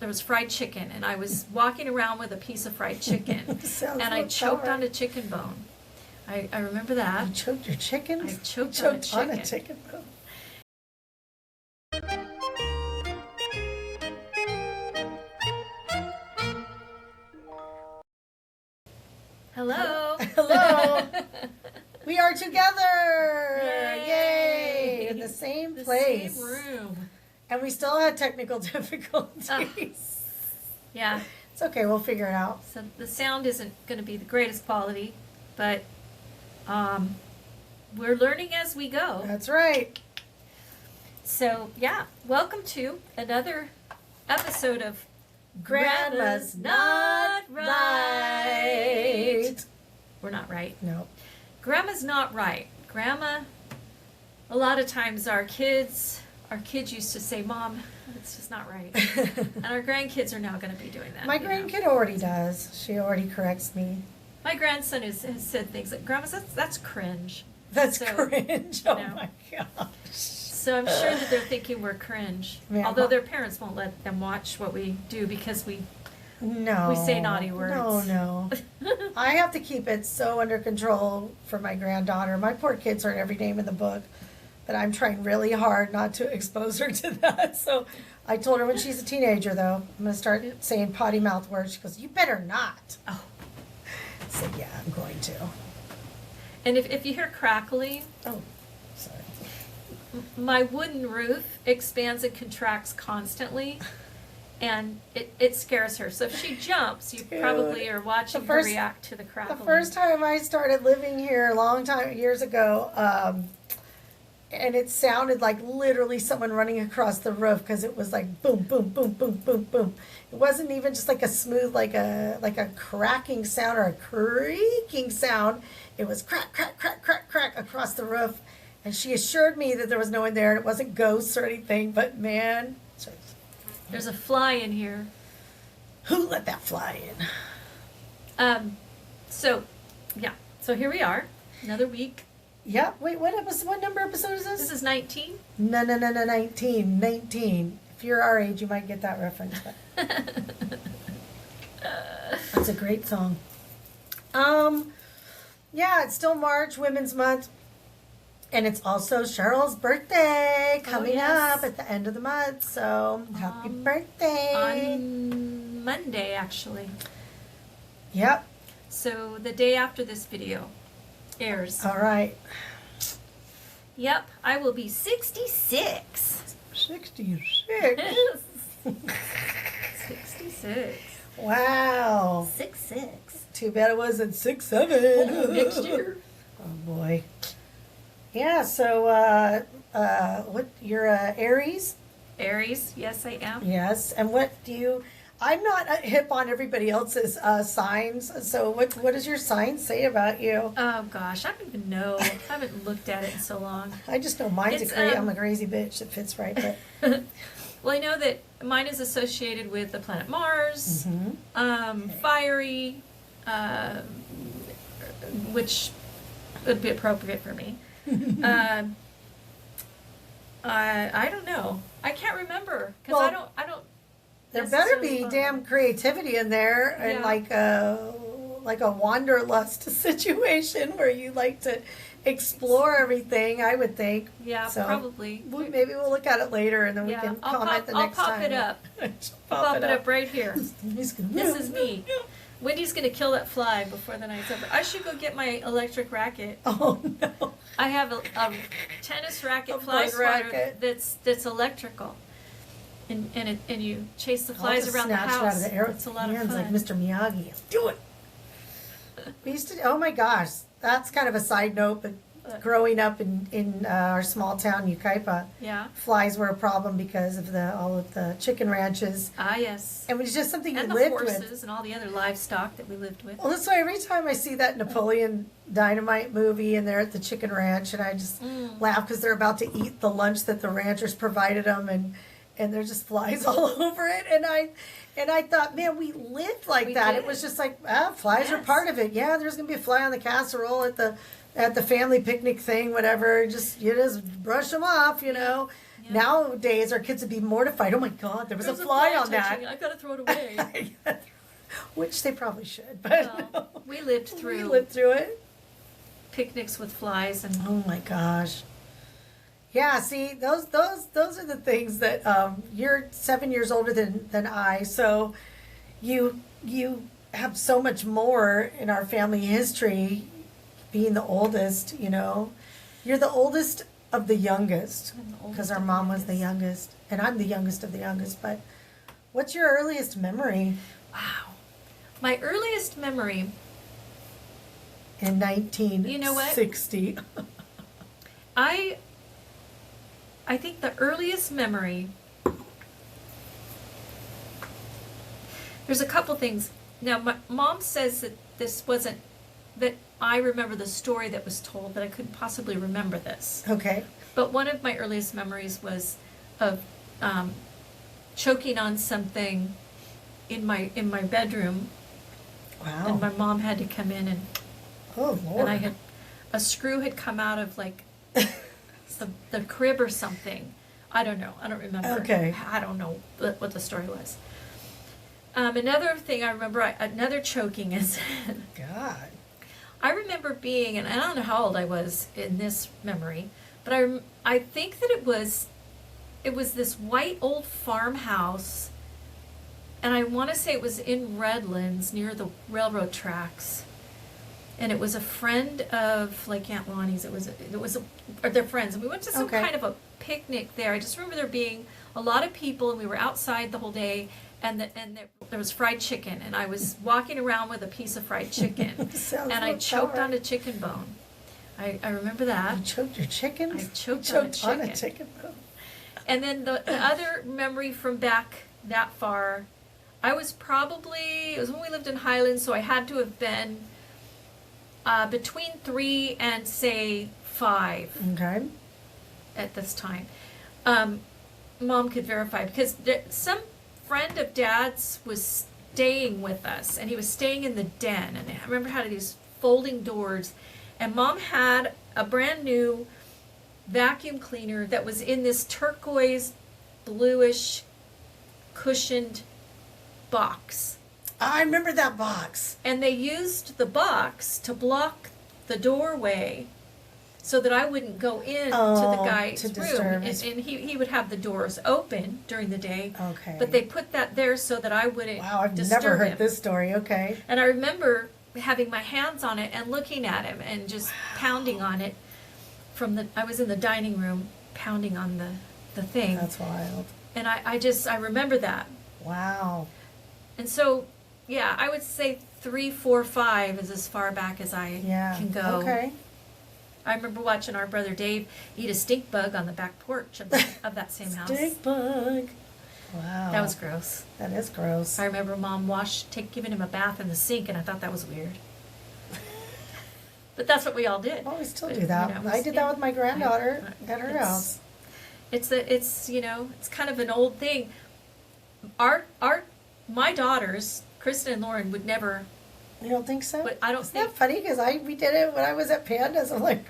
there was fried chicken, and I was walking around with a piece of fried chicken, and I choked on a chicken bone. I remember that. You choked your chickens? I choked on a chicken bone. Hello. Hello. We are together. Yay. In the same place. Same room. And we still had technical difficulties. Yeah. It's okay. We'll figure it out. So the sound isn't going to be the greatest quality, but we're learning as we go. That's right. So, yeah, welcome to another episode of Grandma's Not Right. We're not right. No. Grandma's not right. Grandma, a lot of times our kids used to say, Mom, it's just not right. And our grandkids are now going to be doing that. My grandkid already does. She already corrects me. My grandson has said things like, Grandma, that's cringe. That's So, cringe. Oh know. my gosh. So I'm sure that they're thinking we're cringe. Yeah. Although their parents won't let them watch what we do because we say naughty words. No. I have to keep it so under control for my granddaughter. My poor kids heard every name in the book, but I'm trying really hard not to expose her to that. So I told her when she's a teenager, though, I'm going to start saying potty mouth words. She goes, you better not. Oh. I said, yeah, I'm going to. And if you hear crackling, Oh, sorry. my wooden roof expands and contracts constantly, and it scares her. So if she jumps, you probably are watching her react to the crackling. The first time I started living here a long time, years ago, and it sounded like literally someone running across the roof because it was like boom, boom, boom, boom, boom, boom. It wasn't even just like a smooth, like a cracking sound or a creaking sound. It was crack, crack, crack, crack, crack across the roof. And she assured me that there was no one there and it wasn't ghosts or anything, but man. There's a fly in here. Who let that fly in? So here we are, another week. Yeah, wait, what number episode is this? This is 19. No, 19. If you're our age, you might get that reference. But that's a great song. Yeah, it's still March, Women's Month. And it's also Cheryl's birthday coming up at the end of the month. So, happy birthday. On Monday, actually. Yep. So, the day after this video airs. All right. Yep, I will be 66. 66. 66. Wow. 6'6". Too bad it wasn't 6'7". Next year. Oh, boy. Yeah, so, what, you're Aries? Aries, yes, I am. Yes, and I'm not hip on everybody else's signs, so what does your sign say about you? Oh, gosh, I don't even know. I haven't looked at it in so long. I just know mine's I'm a crazy bitch that fits right, but... Well, I know that mine is associated with the planet Mars, fiery, which would be appropriate for me. I don't know. I can't remember because I don't. There better be damn creativity in there, and like a wanderlust situation where you like to explore everything. I would think. Yeah, so probably. Maybe we'll look at it later, and then we can comment the next time. I'll pop it up. Pop it up right here. This is me. Wendy's going to kill that fly before the night's over. I should go get my electric racket. Oh, no. I have a tennis racket fly swatter that's electrical. And you chase the flies around the house. It's a lot of fun. Like Mr. Miyagi. Do it. We used to, oh my gosh, that's kind of a side note, but growing up in our small town, Yucaipa, flies were a problem because of all of the chicken ranches. Ah, yes. And it was just something you lived with. And the horses and all the other livestock that we lived with. Well, that's why every time I see that Napoleon Dynamite movie and they're at the chicken ranch, and I just laugh because they're about to eat the lunch that the ranchers provided them, and there's just flies all over it. And I thought, man, we lived like that. It was just like, flies are part of it. Yeah, there's going to be a fly on the casserole at the family picnic thing, whatever. You just brush them off, you know. Yeah. Nowadays, our kids would be mortified. Oh my God, there was There's a fly on touching. that. I gotta throw it away. Which they probably should, but Well, we lived through we lived through it. picnics with flies and Oh my gosh. Yeah, see, those are the things that you're 7 years older than I, so you have so much more in our family history, being the oldest. You're the oldest of the youngest, I'm the oldest because our of the mom was the youngest. youngest, and I'm the youngest of the youngest. But what's your earliest memory wow. My earliest memory, in 1960? You know what? I think the earliest memory, there's a couple things. Now, my mom says that this wasn't, that I remember the story that was told, that I couldn't possibly remember this. Okay. But one of my earliest memories was of choking on something in my bedroom, Wow. and my mom had to come in, Oh Lord. and a screw had come out of like the crib or something. I don't know. I don't remember. Okay. I don't know what the story was. Another thing I remember, another choking incident. God. I remember being, and I don't know how old I was in this memory, but I think that it was this white old farmhouse, and I want to say it was in Redlands near the railroad tracks. And it was a friend of like Aunt Lonnie's. Or their friends. And we went to some Okay. kind of a picnic there. I just remember there being a lot of people, and we were outside the whole day. And there was fried chicken, and I was walking around with a piece of fried chicken, Sounds and I like choked power. on a chicken bone. I remember that. You choked your chicken? I choked on on a a chicken bone. And then the other memory from back that far, it was when we lived in Highlands, so I had to have been between 3 and say 5 Okay. at this time. Mom could verify, because some friend of Dad's was staying with us, and he was staying in the den, and I remember how these folding doors, and Mom had a brand new vacuum cleaner that was in this turquoise bluish cushioned box, I remember that box. and they used the box to block the doorway so that I wouldn't go in to the Oh, guy's to room, disturb and his- he would have the doors open during the day. Okay. But they put that there so that I wouldn't Wow, I've disturb never heard him. this story. Okay. And I remember having my hands on it and looking at him and just pounding on it I was in the dining room pounding on the thing. That's wild. And I remember that. Wow. And so, yeah, I would say 3, 4, 5 is as far back as I Yeah. can go. Okay. I remember watching our brother Dave eat a stink bug on the back porch of that same house. Stink bug. Wow. That was gross. That is gross. I remember Mom giving him a bath in the sink, and I thought that was weird. But that's what we all did. Well, we still But, do that. you know, I did that with my granddaughter at her it's- house. It's kind of an old thing. My daughters, Kristen and Lauren, would never. You don't think so? But I don't Isn't think. that funny? Because we did it when I was at Pandas. I'm like,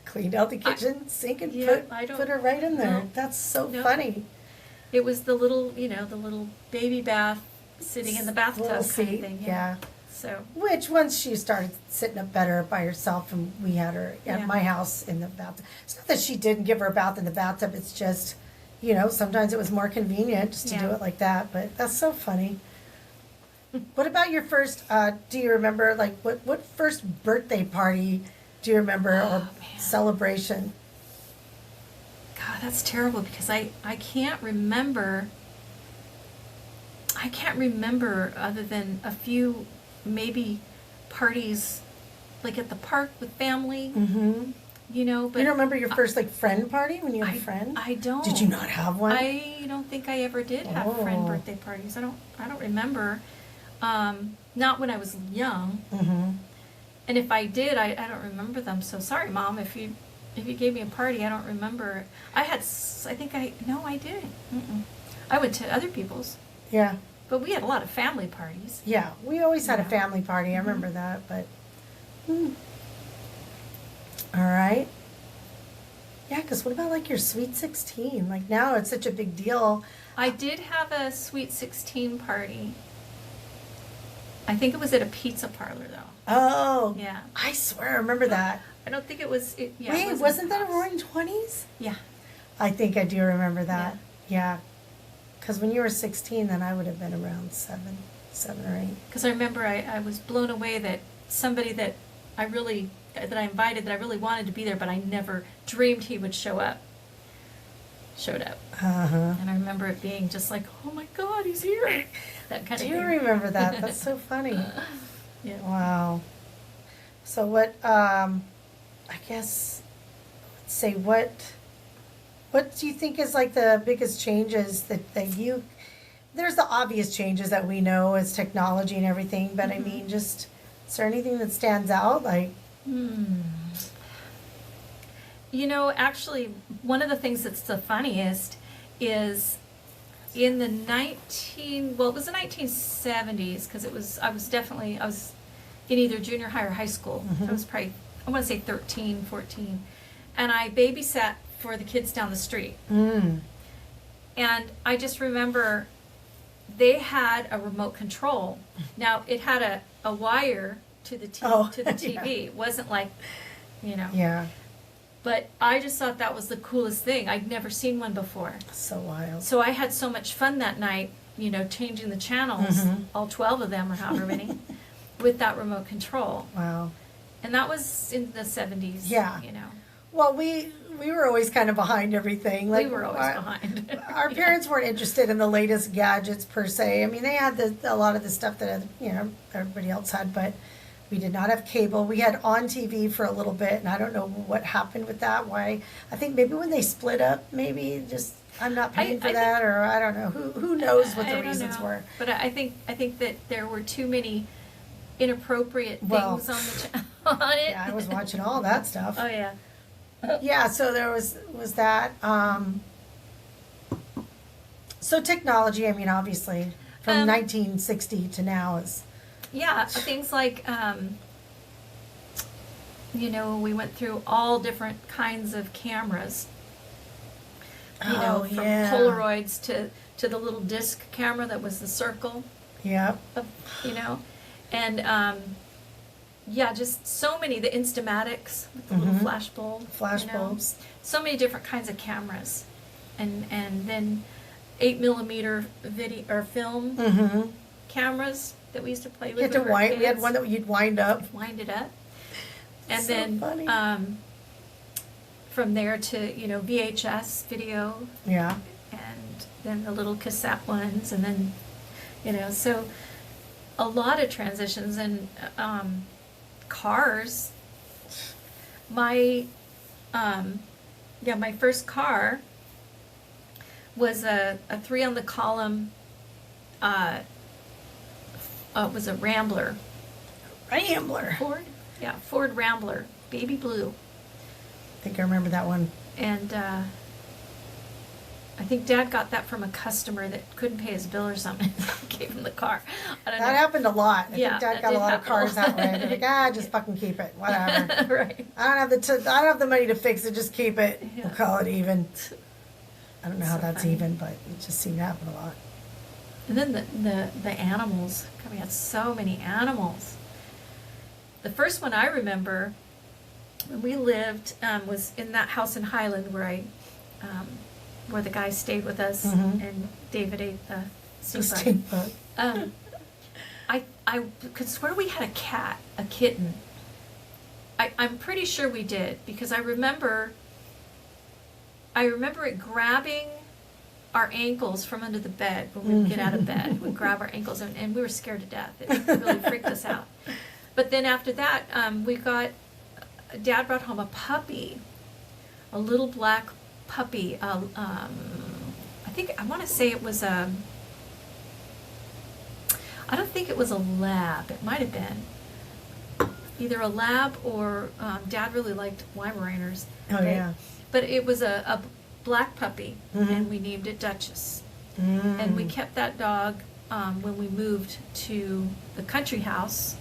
cleaned out the kitchen sink and put her right in there. No. That's so No. funny. It was the little baby bath sitting in the bathtub Little kind of seat, thing. yeah. So. Which once she started sitting up better by herself, and we had her at Yeah. my house in the bathtub. It's not that she didn't give her a bath in the bathtub. It's just, sometimes it was more convenient just to do Yeah. it like that. But that's so funny. What about your first? Do you remember what first birthday party do you remember or man. celebration? God, that's terrible because I can't remember. I can't remember other than a few maybe parties like at the park with family, Mm-hmm. but You don't remember your first friend party when you had a friend? I don't. Did you not have one? I don't think I ever did have friend Oh. birthday parties. I don't remember. Not when I was young. Mm-hmm. And if I did, I don't remember them. So sorry, Mom, if you gave me a party, I don't remember. I did. Mm-mm. I went to other people's, Yeah. but we had a lot of family parties. Yeah, we always had a Yeah. family party. I remember that, but all right. Yeah, because what about like your Sweet 16? Like now it's such a big deal. I did have a Sweet 16 party. I think it was at a pizza parlor though. Oh. Yeah. I swear I remember that. I don't think it was. Yeah, Wait, wasn't that a Roaring Twenties? Yeah. I think I do remember that. Yeah. Because when you were 16, then I would have been around 7 or 8. Because I remember I was blown away that somebody that I invited that I really wanted to be there, but I never dreamed he would show up. Showed up. Uh-huh. And I remember it being just like, oh my God, he's here. That kind Do of you thing. remember that? That's so funny. Yeah. Wow. So what, I guess, let's say what do you think is like the biggest changes that you, there's the obvious changes that we know as technology and everything, but I mean, just, is there anything that stands out? Like, You know, actually, one of the things that's the funniest is in the it was the 1970s, because I was in either junior high or high school. Mhm. I was probably, I want to say 13, 14. And I babysat for the kids down the street. And I just remember they had a remote control. Now, it had a wire to the TV. Yeah. It wasn't like, you know. yeah, But I just thought that was the coolest thing. I'd never seen one before. so wild. So I had so much fun that night, you know, changing the channels, Mhm. all 12 of them or however many, with that remote control. Wow. And that was in the 70s, Yeah. you know. Well, we were always kind of behind everything. Like, We were always behind. Our parents weren't interested in the latest gadgets per se. I mean, they had a lot of the stuff that, you know, everybody else had, but we did not have cable. We had on TV for a little bit, and I don't know what happened with that. Why? I think maybe when they split up, maybe just I'm not paying for I that, or I don't know. Who knows what I the don't reasons know. were? But I think that there were too many inappropriate things Well, on it. Yeah, I was watching all that stuff. Oh yeah. Yeah, so there was that. So technology, I mean, obviously, from 1960 to now is. Yeah, things like, you know, we went through all different kinds of cameras. You know, from Polaroids to the little disc camera that was the circle, Yep. you know, and yeah, just so many, the Instamatics with the little Mhm. flash bulb. Flash you know. bulbs. So many different kinds of cameras, and then 8mm video or film Mm-hmm. cameras that we used to play with. You had to when we were wind. We had kids. one that you'd wind up. Wind it up, and So then funny. from there to, you know, VHS video, Yeah. and then the little cassette ones, and then, you know, so a lot of transitions. And cars. My my first car was a 3 on the column. It was a Rambler. Rambler. Ford? Yeah, Ford Rambler, baby blue. I think I remember that one. And I think Dad got that from a customer that couldn't pay his bill or something. Gave him the car. I don't That know. happened a lot. I Yeah, think Dad that got a did lot of happen a cars that lot. way. They're like, just fucking keep it, whatever. Right. I don't have the money to fix it. Just keep it. Yeah. We'll call it even. I don't know how So that's funny. even, but it just seemed to happen a lot. And then the animals. God, we had so many animals. The first one I remember when we lived was in that house in Highland where the guy stayed with us, Mhm. and David ate the So stink stink bug. bug. I could swear we had a kitten. I'm pretty sure we did, because I remember it grabbing our ankles from under the bed when we would get out of bed. It would grab our ankles, and we were scared to death. It really freaked us out. But then after that, Dad brought home a puppy, a little black puppy. I want to say it was I don't think it was a lab. It might have been either a lab or Dad really liked Weimaraners. Oh, yeah. But it was a black puppy, Mhm. and we named it Duchess. Mm. And we kept that dog when we moved to the country house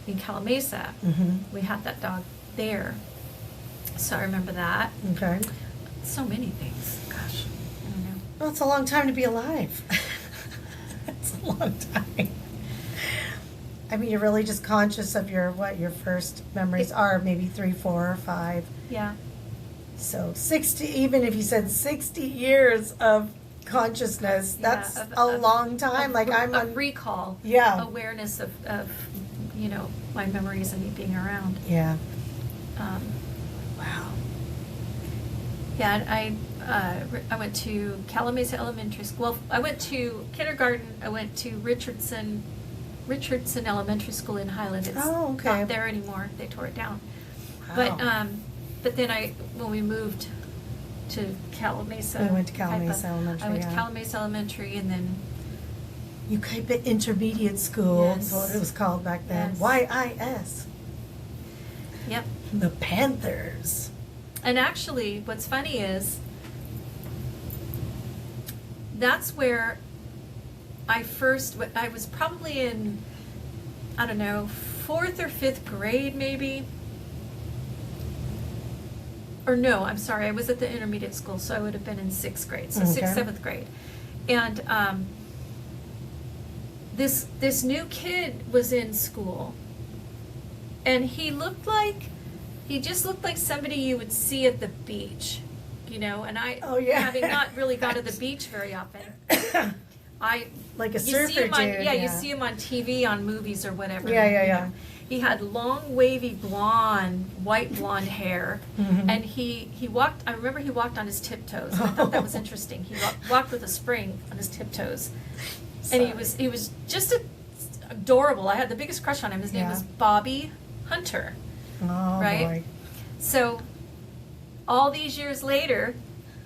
in Calamasa. Mhm. We had that dog there. So I remember that. Okay. So many things. Gosh, I don't know. Well, it's a long time to be alive. It's a long time. I mean, you're really just conscious of your first memories are, maybe 3, 4, or 5. Yeah. So 60, even if you said 60 years of consciousness, that's a long time. Like I'm a recall. Yeah. Awareness of my memories and me being around. Yeah. Wow. Yeah, I went to Calamasa Elementary School. Well, I went to kindergarten. I went to Richardson Elementary School in Highland. It's not there anymore. They tore it down. Wow. But then when we moved to Calamasa. We went to Calamasa Elementary. I went to Calamasa Elementary, and then Ukaipa Intermediate School. Yes. Is what it was called back then. Yes. YIS. Yep. The Panthers. And actually, what's funny is that's where I was probably in, I don't know, 4th or 5th grade maybe. Or no, I'm sorry, I was at the intermediate school, so I would have been in 6th grade, so 6th, 7th grade. And this new kid was in school, and he just looked like somebody you would see at the beach, and I, having not really gone to the beach very often, like a you surfer see him on, dude. you see him on TV, on movies or whatever. Yeah. He had long, wavy white blonde hair, and he walked. I remember he walked on his tiptoes. And I thought that was interesting. He walked with a spring on his tiptoes, and he was just adorable. I had the biggest crush on him. His name was Bobby Hunter. Oh, right? Boy. So all these years later,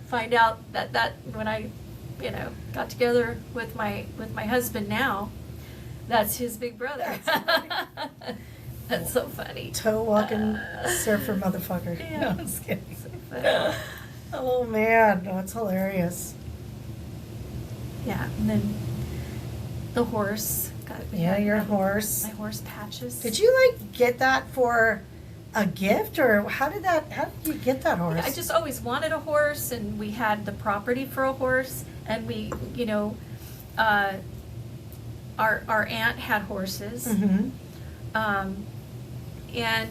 find out that when I, got together with my husband now, that's his big brother. That's so funny. Toe walking surfer motherfucker. Yeah. No, I'm just kidding. So funny. Oh man, that's hilarious. Yeah, and then the horse. Your horse. My horse Patches. Did you get that for a gift, or how did you get that horse? I just always wanted a horse, and we had the property for a horse, and we, our aunt had horses. Mm-hmm. And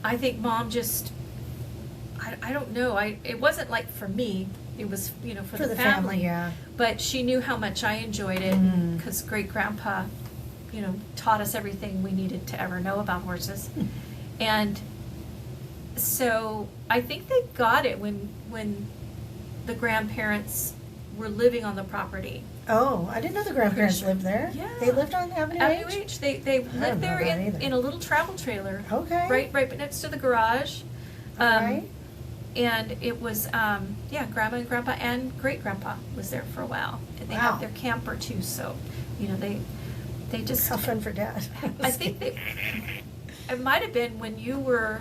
I think Mom just, I don't know, it wasn't for me, it was, for the family. Yeah. But she knew how much I enjoyed it, because great grandpa, taught us everything we needed to ever know about horses. And so I think they got it when the grandparents were living on the property. Oh, I didn't know the grandparents lived there. Yeah. They lived on Avenue H? Avenue H. They lived there in a little travel trailer. Okay. Right next to the garage. Right. And it was, Grandma and Grandpa and Great Grandpa was there for a while. And they had their camper too, so, they just... How fun for Dad. I think it might have been when you were...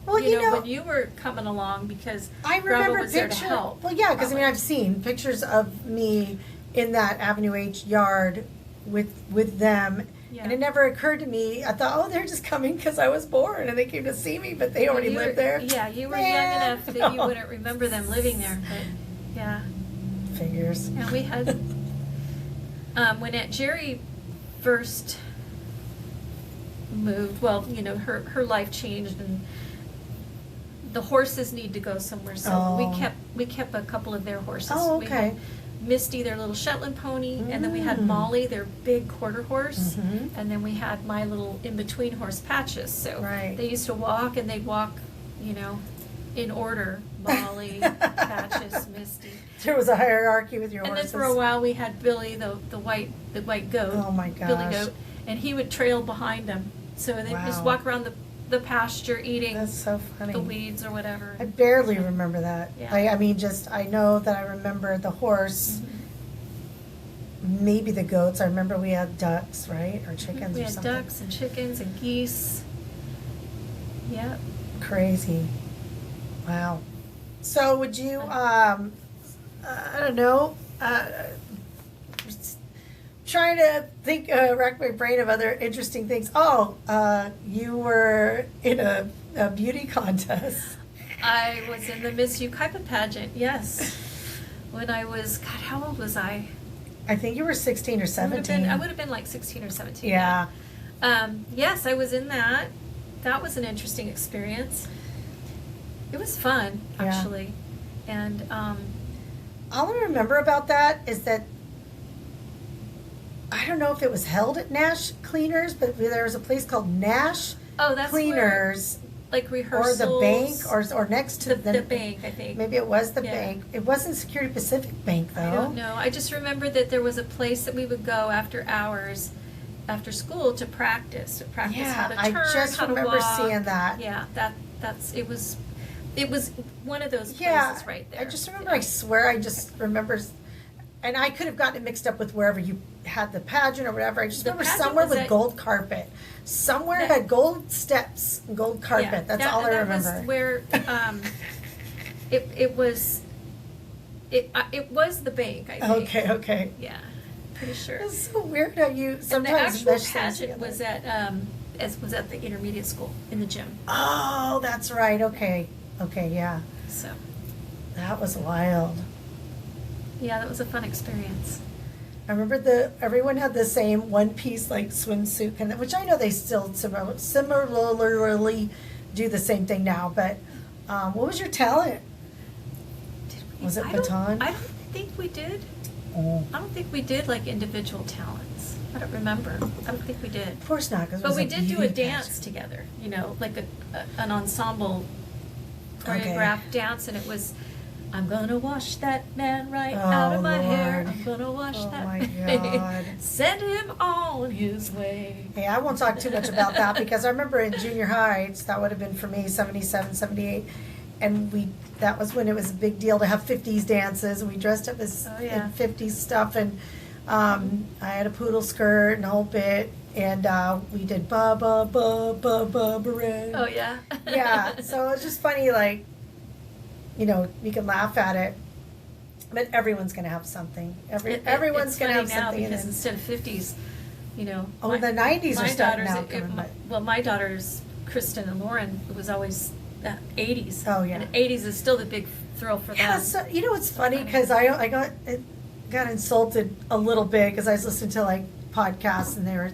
Well, when you were coming along, because I Grandma remember was there to help. Well, yeah, because probably. I've seen pictures of me in that Avenue H yard with them, and it never occurred to me. I thought, oh, they're just coming because I was born and they came to see me, but they already lived there. Yeah, you were young enough that you wouldn't remember them living there, but yeah. Figures. And we had when Aunt Jerry first moved. Well, her life changed, and the horses need to go somewhere, so we kept a couple of their horses. Oh, We okay. had Misty, their little Shetland pony, and then we had Molly, their big quarter horse, and then we had my little in-between horse Patches. So they used to walk, and they'd walk, in order. Molly, Patches, Misty. There was a hierarchy with your horses. And then for a while we had Billy, the white goat. Oh my gosh. Billy goat, and he would trail behind them. So they just walk around the pasture eating. That's so funny. The weeds or whatever. I barely remember that. Yeah. I know that I remember the horse, maybe the goats. I remember we had ducks, right? Or chickens We or had something. ducks and chickens and geese. Yep. Crazy. Wow. So would you, I don't know, trying to think, rack my brain of other interesting things. Oh, you were in a beauty contests? I was in the Miss Yucaipa pageant, yes. When I was, God, how old was I? I think you were 16 or 17. I would have been like 16 or 17. Yeah. Yes, I was in that. That was an interesting experience. It was fun, Yeah. actually. And All I remember about that is that I don't know if it was held at Nash Cleaners, but there was a place called Nash that's Cleaners, where, like, or rehearsals. the bank, or next to the bank, I think. Maybe it was the Yeah. bank. It wasn't Security Pacific Bank though. I don't know. I just remember that there was a place that we would go after hours, after school, to practice how Yeah, to I turn, just how to remember walk. seeing that. Yeah, it was one of those Yeah, places right there. I just remember. Yeah. I swear, I just remember, and I could have gotten it mixed up with wherever you had the pageant or whatever. I just The remember pageant somewhere was with at- gold carpet. Somewhere That- had gold steps, and gold carpet. Yeah, That's all I remember. That was where it was. It was the bank, I think. Okay. Yeah, pretty sure. It's so weird how you And the sometimes actual mesh things pageant together. was at the intermediate school in the gym. Oh, that's right. Okay, yeah. So That was wild. yeah, that was a fun experience. I remember everyone had the same one piece like swimsuit kind of, which I know they still similarly do the same thing now. But what was your talent? Was it baton? I don't think we did. Oh. I don't think we did like individual talents. I don't remember. I don't think we did. Of course not, because But we did do a dance together. You know, like an ensemble choreographed dance, and it was. I'm gonna wash that man right out of my hair. Lord. I'm gonna wash Oh, that my man. God. Send him on his way. Hey, I won't talk too much about that because I remember in junior high, that would have been for me 77, 78, and that was when it was a big deal to have 50s dances, and we dressed up as in 50s stuff, and I had a poodle skirt and a whole bit, and we did ba ba ba ba ba ba. Oh yeah. Yeah, so it's just funny, like, you know, you can laugh at it, but everyone's gonna have something. Everyone's it's gonna funny have now something. because instead of 50s, you know. Oh, the 90s are my starting daughters, now coming, but- well, my daughters, Kristen and Lauren, it was always 80s. Oh, yeah. And 80s is still the big thrill for them. Yeah, so, you know, it's funny because I got insulted a little bit because I was listening to like podcasts and they were,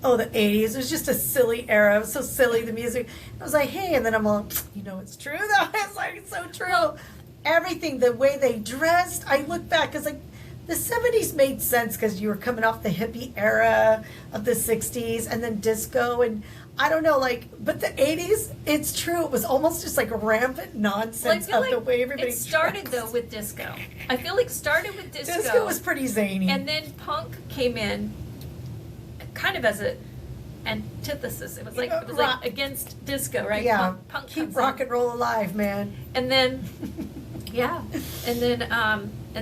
oh, the 80s. It was just a silly era. It was so silly, the music. I was like, hey, and then I'm all, you know, it's true though. It's like, it's so true. Everything, the way they dressed, I look back because like the 70s made sense because you were coming off the hippie era of the 60s and then disco and I don't know, like, but the 80s, it's true. It was almost just like rampant nonsense Well, I of feel the way everybody it started dressed. though with disco. I feel like it started with disco. Disco was pretty zany. And then punk came in kind of as an antithesis. It was like Rock. against disco, right? Yeah, Punk keep comes rock in. and roll alive, man. And then yeah. And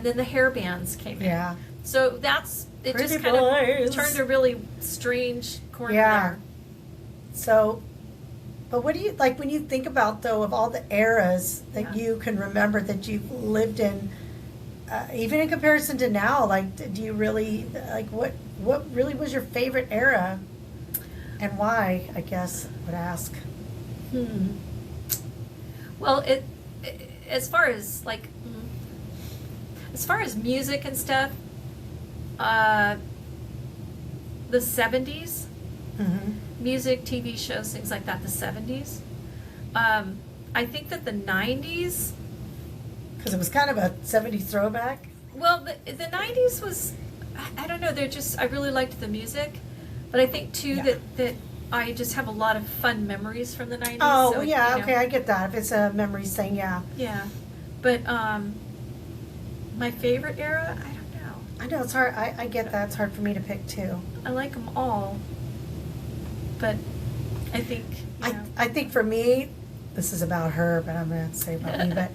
then the hair bands came in. Yeah. So it Pretty just kind boys. of turned a really strange corner Yeah. there. So, but what do you, like when you think about though of all the eras that Yeah. you can remember that you've lived in, even in comparison to now, like do you really, like what really was your favorite era and why, I guess, I would ask. Well, as far as music and stuff, the 70s, Mm-hmm. music, TV shows, things like that, the 70s. I think that the 90s, Because it was kind of a 70s throwback. well, the 90s was, I don't know, I really liked the music, but I think too Yeah. that I just have a lot of fun memories from the 90s. Oh, so, yeah, you know. okay, I get that. If it's a memories thing, yeah. Yeah, but my favorite era, I don't know. I know, it's hard. I get that. It's hard for me to pick too. I like them all, but I think you know. I think for me, this is about her, but I'm going to say about me, but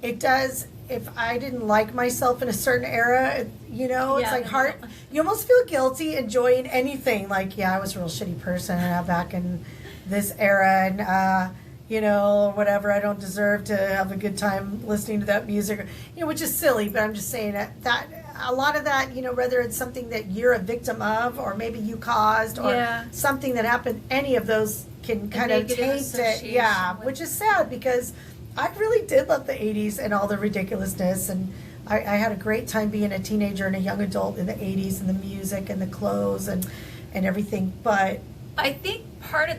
it does, if I didn't like myself in a certain era, you know, it's Yeah, like I hard. know. You almost feel guilty enjoying anything. Like, yeah, I was a real shitty person back in this era and, you know, whatever. I don't deserve to have a good time listening to that music, you know, which is silly, but I'm just saying that a lot of that, you know, whether it's something that you're a victim of or maybe you caused or Yeah. something that happened, any of those can kind of negative taint it. association Yeah, with- which is sad because I really did love the 80s and all the ridiculousness. And I had a great time being a teenager and a young adult in the 80s and the music and the clothes and everything. But I think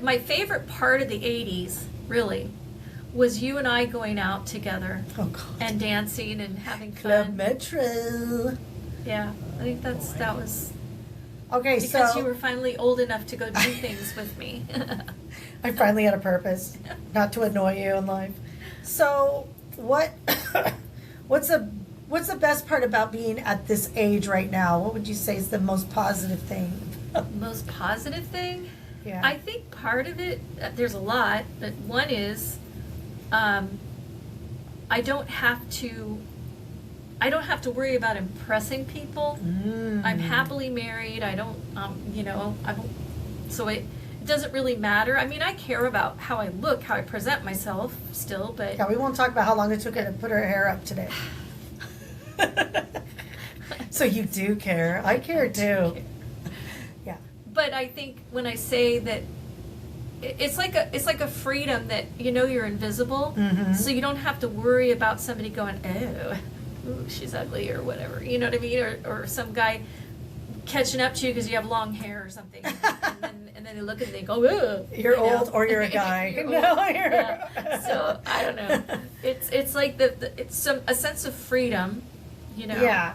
my favorite part of the 80s, really, was you and I going out together oh god, and dancing and having Club fun. Metro. Yeah, I think that was Okay, because so you were finally old enough to go do things with me. I finally had a purpose, not to annoy you in life. So what's the best part about being at this age right now? What would you say is the most positive thing? Most positive thing? Yeah. I think part of it, there's a lot, but one is, I don't have to worry about impressing people. I'm happily married. I don't, so it doesn't really matter. I mean, I care about how I look, how I present myself still, but. Yeah, we won't talk about how long it took her to put her hair up today. So you do care. I care too. Yeah. But I think when I say that, it's like a freedom that you're invisible, so you don't have to worry about somebody going, oh, ooh, she's ugly or whatever. You know what I mean? Or some guy catching up to you because you have long hair or something, and then they look and they go, ugh. You're old or you're a guy. You're No, old. you're. Yeah. So I don't know. It's like it's a sense of freedom, Yeah.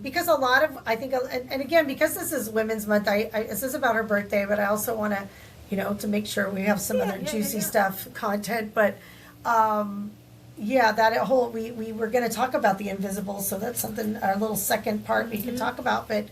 Because a lot of, I think, and again, because this is Women's Month, this is about her birthday, but I also want to, to make sure we have some other juicy stuff, content, but, yeah, that whole, we were going to talk about the invisible, so that's something, our little second part we can talk about, but,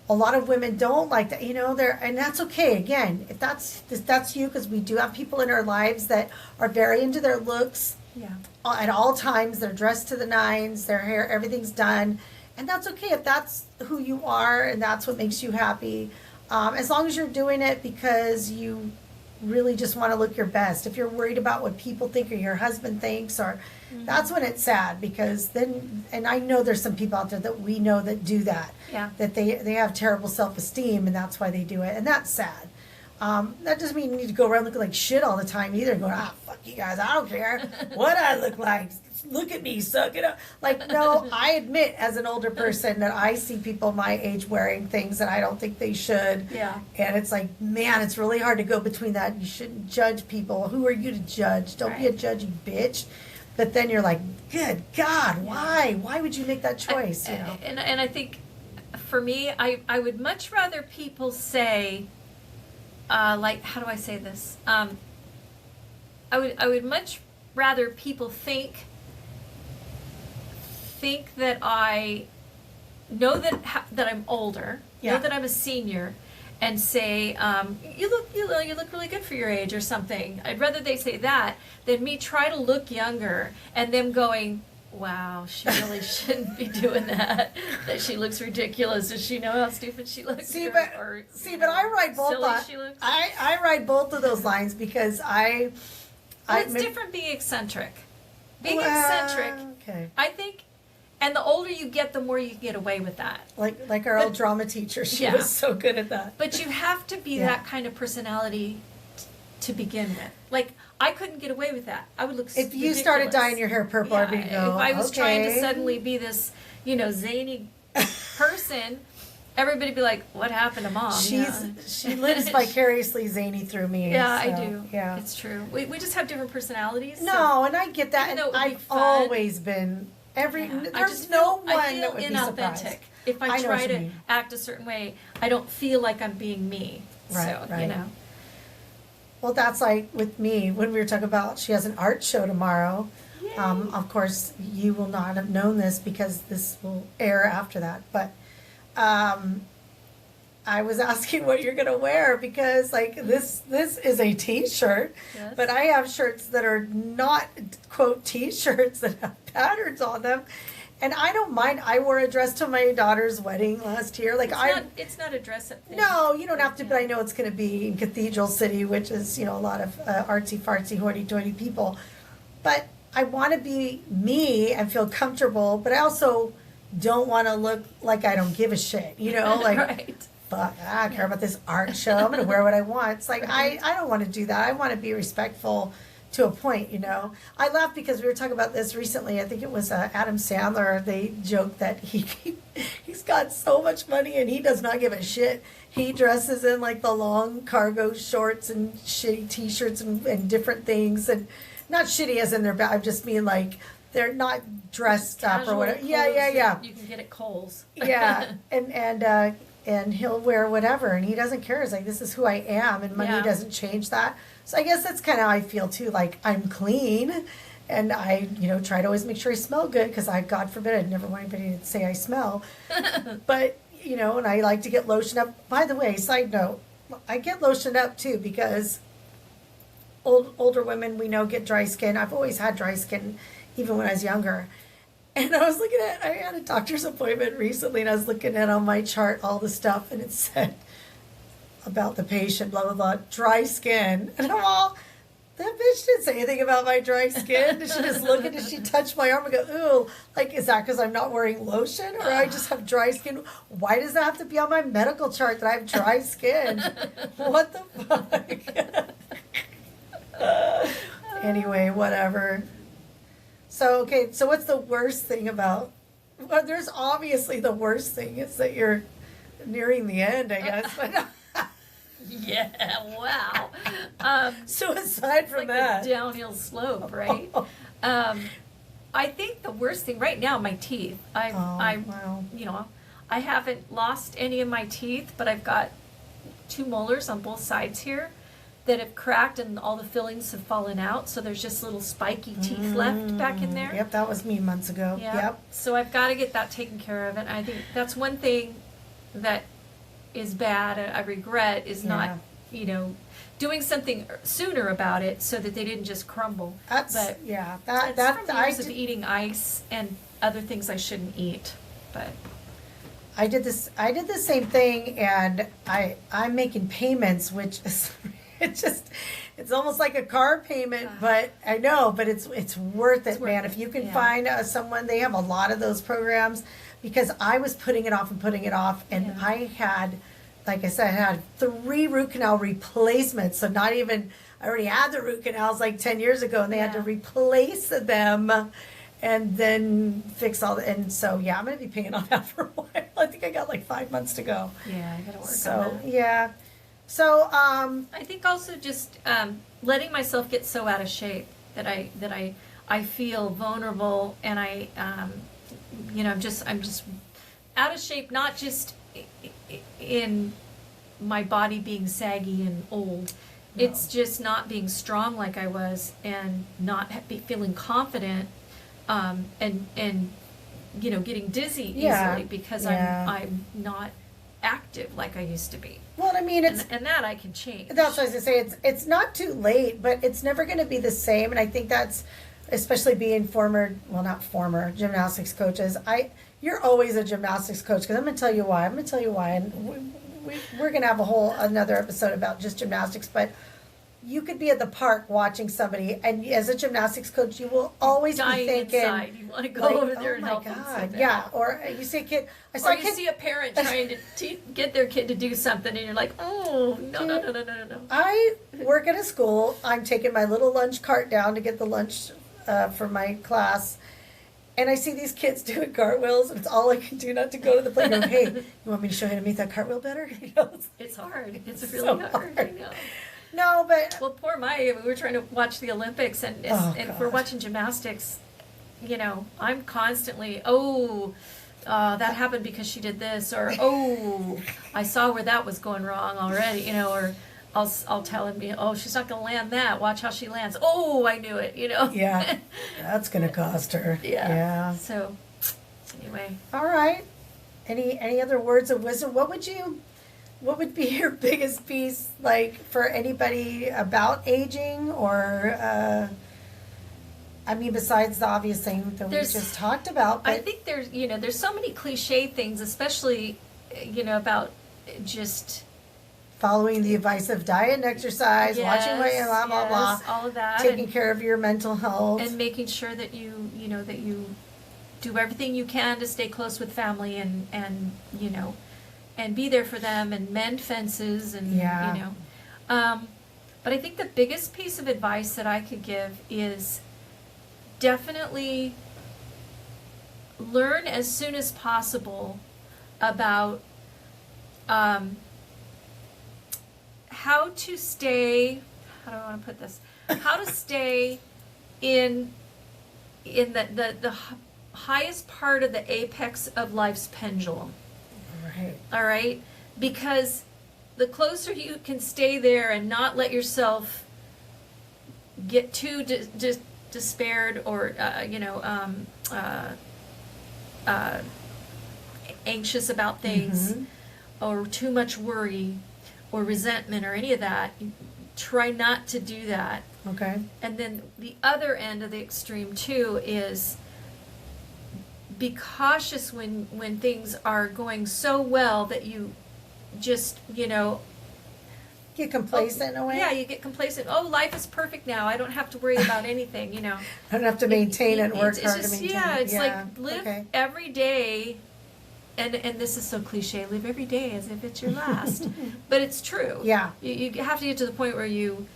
a lot of women don't like that, and that's okay, again, if that's you, because we do have people in our lives that are very into their looks, Yeah. at all times. They're dressed to the nines, their hair, everything's done, and that's okay if that's who you are and that's what makes you happy, as long as you're doing it because you really just want to look your best. If you're worried about what people think or your husband thinks, or that's when it's sad, because then, and I know there's some people out there that we know that do that, Yeah. that they have terrible self-esteem and that's why they do it, and that's sad. That doesn't mean you need to go around looking like shit all the time either, going, fuck you guys, I don't care what I look like. Look at me, suck it up. Like, no, I admit as an older person that I see people my age wearing things that I don't think they should. Yeah. And it's like, man, it's really hard to go between that. You shouldn't judge people. Who are you to judge? Don't be a Right. judgy bitch. But then you're like, good God, why? Why would you make that choice? And I think for me, I would much rather people say, like, how do I say this? I would much rather people think that I know that I'm older, Yeah. know that I'm a senior, and say, you look really good for your age or something. I'd rather they say that than me try to look younger and them going, wow, she really shouldn't be doing that. That she looks ridiculous. Does she know how stupid she looks? See, but I write both. silly she looks? I write both of those lines because Well, it's different being eccentric. Being eccentric, Okay. I think, and the older you get, the more you can get away with that. Like our old drama teacher, she Yeah. was so good at that. But you have to be Yeah. that kind of personality to begin with. Like, I couldn't get away with that. I would look If you started dyeing your hair purple, I'd be if go, I was trying to okay. suddenly be this, zany person, everybody'd be like, what happened to Mom? She lives vicariously zany through me. Yeah, I so, do. Yeah. It's true. We just have different personalities. so- No, and I get that, Even and though it would be I've fun. always been Yeah. there's I just no feel, one that would be surprised. inauthentic. If I I know try what you to mean. act a certain way, I don't feel like I'm being me. Right, So, right. Well, that's like with me when we were talking about she has an art show tomorrow. Yay. Of course, you will not have known this because this will air after that. But I was asking what you're gonna wear because like this is a T-shirt, Yes. but I have shirts that are not quote T-shirts that have patterns on them. And I don't mind. I wore a dress to my daughter's wedding last year. Like It's not a dress up thing. no, you don't have to, but I know it's going to be in Cathedral City, which is, a lot of artsy-fartsy, hoity-toity people. But I want to be me and feel comfortable, but I also don't want to look like I don't give a shit, like, Right. fuck, I don't care about this art show. I'm gonna wear what I want. It's like I don't want to do that. I want to be respectful to a point, you know. I laugh because we were talking about this recently. I think it was Adam Sandler. They joked that he's got so much money and he does not give a shit. He dresses in like the long cargo shorts and shitty t-shirts and different things, and not shitty as in they're bad. I just mean like they're not dressed up or whatever. Yeah. You can get at Kohl's. Yeah, and he'll wear whatever, and he doesn't care. It's like, this is who I am, and money doesn't change that. So I guess that's kind of how I feel too. Like, I'm clean, and I, try to always make sure I smell good, because God forbid, I'd never want anybody to say I smell. But, and I like to get lotioned up. By the way, side note, I get lotioned up too, because older women we know get dry skin. I've always had dry skin, even when I was younger. And I was I had a doctor's appointment recently, and I was looking at on my chart all the stuff, and it said about the patient, blah, blah, blah, dry skin. And I'm all, that bitch didn't say anything about my dry skin. Did she just look at it? Did she touch my arm and go, ooh, like, is that because I'm not wearing lotion, or I just have dry skin? Why does that have to be on my medical chart that I have dry skin? What the fuck? Anyway, whatever. So what's the worst thing about, well, there's obviously the worst thing is that you're nearing the end, I guess. But Yeah, wow. so aside from like that. a downhill slope, right? I think the worst thing right now, my teeth. Wow. I haven't lost any of my teeth, but I've got 2 molars on both sides here that have cracked, and all the fillings have fallen out, so there's just little spiky teeth left back in there. Yep, that was me months ago. Yeah. Yep. So I've got to get that taken care of, and I think that's one thing that is bad, I regret, is not, doing something sooner about it so that they didn't just crumble. That's, but that's from years of eating ice and other things I shouldn't eat, but. I did the same thing, and I'm making payments, which is, it's almost like a car payment, but I know, but it's worth it, man. If you can find someone, they have a lot of those programs, because I was putting it off, and I had, like I said, I had 3 root canal replacements, so not even, I already had the root canals like 10 years ago, and they had to replace them and then fix all the, and so I'm going to be paying on that for a while. I think I got like 5 months to go. Yeah, I got to work on that. Yeah. So, I think also just letting myself get so out of shape that I feel vulnerable, and I'm just out of shape, not just in my body being saggy and old. No. It's just not being strong like I was, and not feeling confident, and getting dizzy easily because I'm not active like I used to be. Well, I mean, it's and that I can change. That's what I was gonna say. It's not too late, but it's never going to be the same. And I think that's, especially being not former gymnastics coaches. You're always a gymnastics coach, because I'm going to tell you why. And we're going to have another episode about just gymnastics. But you could be at the park watching somebody, and as a gymnastics coach, you will always be thinking, inside. You want to go over there and help them. Or you see a kid. See a parent trying to get their kid to do something, and you're like, oh, no. I work at a school. I'm taking my little lunch cart down to get the lunch for my class, and I see these kids doing cartwheels, and it's all I can do not to go to the plate and go, hey, you want me to show you how to make that cartwheel better? It's hard. It's really hard. I know. No, but... Well, poor Maya, we were trying to watch the Olympics, and if we're watching gymnastics, I'm constantly, that happened because she did this, or, I saw where that was going wrong already, or I'll tell him, she's not going to land that. Watch how she lands. Oh, I knew it, Yeah, that's going to cost her. Yeah. So, anyway. All right. Any other words of wisdom? What would be your biggest piece, like, for anybody about aging, or, besides the obvious thing that we just talked about? But I think there's so many cliche things, especially, about just following the advice of diet and exercise, watching what blah blah blah, all of that, taking care of your mental health, and making sure that you do everything you can to stay close with family, and and be there for them and mend fences and, Yeah. you know. But I think the biggest piece of advice that I could give is definitely learn as soon as possible about how to stay, how do I want to put this? How to stay in the highest part of the apex of life's pendulum. Right. All right? Because the closer you can stay there and not let yourself get too despaired or, anxious about things, Mhm. or too much worry or resentment or any of that, try not to do that. Okay. And then the other end of the extreme too is be cautious when things are going so well that you just, Get complacent in a way. yeah, you get complacent. Oh, life is perfect now. I don't have to worry about anything, I don't have to maintain it and work it's hard just, to maintain yeah, it. it's like live Okay. every day, and this is so cliche, live every day as if it's your last. But it's true. Yeah. You have to get to the point where you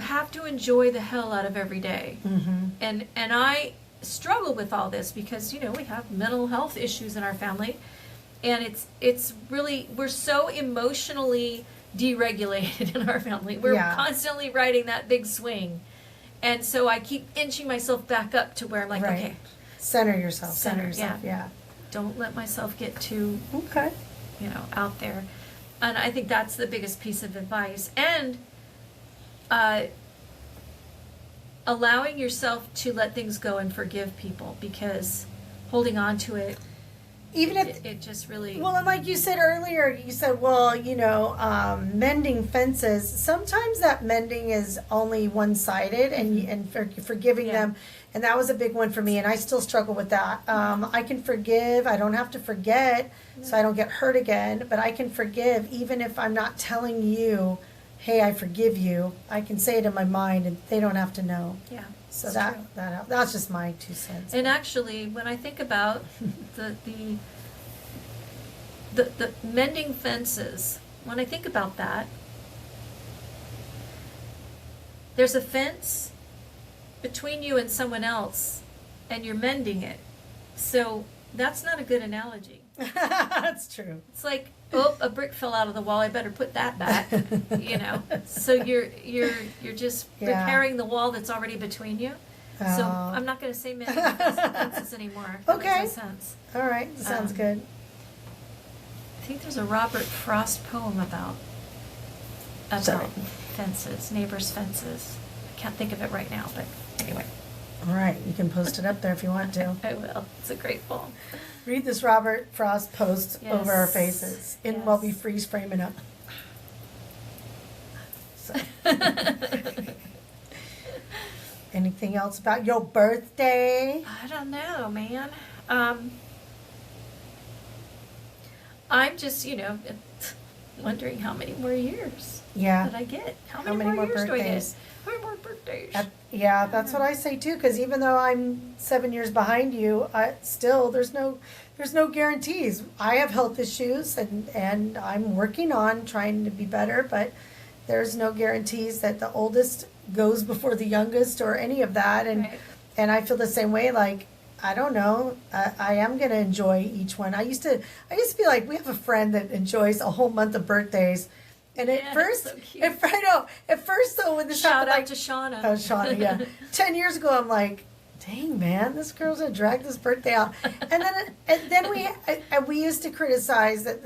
have to enjoy the hell out of every day. Mm-hmm. And I struggle with all this because, we have mental health issues in our family. And it's really, we're so emotionally deregulated in our family. We're Yeah. constantly riding that big swing. And so I keep inching myself back up to where I'm like, Right. okay, Center yourself. Center Center, yourself. Yeah. don't let myself get too, Okay. out there. And I think that's the biggest piece of advice. And allowing yourself to let things go and forgive people, because holding on to it, Even if it just really. Well, and like you said earlier, you said, well, mending fences. Sometimes that mending is only one-sided, and forgiving Yeah. them, and that was a big one for me, and I still struggle with that. I can forgive. I don't have to forget, so I don't get hurt again. But I can forgive even if I'm not telling you, "Hey, I forgive you." I can say it in my mind, and they don't have to know. Yeah. So it's that true. that's just my 2 cents. And actually, when I think about the mending fences, when I think about that, there's a fence between you and someone else, and you're mending it. So that's not a good analogy. That's true. It's like, oh, a brick fell out of the wall. I better put that back. So you're just Yeah. repairing the wall that's already between you. So Oh. I'm not going to say mending fences anymore. That Okay. makes no sense. All right, that sounds good. I think there's a Robert Frost poem about Sorry. fences, neighbors' fences. I can't think of it right now, but anyway, All right, you can post it up there if you want to. I will. It's a great poem. Read this Robert Frost post over our Yes. faces Yes. while we freeze frame it up. So. Anything else about your birthday? I don't know, man. I'm just, wondering how many more years Yeah. that I get. How How many, many more more years birthdays? do I get? How many more birthdays? Yeah, that's what I say too. Because even though I'm 7 years behind you, still there's no guarantees. I have health issues, and I'm working on trying to be better. But there's no guarantees that the oldest goes before the youngest or any of that. And Right. and I feel the same way. Like, I don't know. I am gonna enjoy each one. I used to be like, we have a friend that enjoys a whole month of birthdays. And at Yeah, first, so cute. at first though, when this Shout happened, out like, to Shauna. oh, Shauna, yeah. 10 years ago, I'm like, dang, man, this girl's gonna drag this birthday out. And then we used to criticize that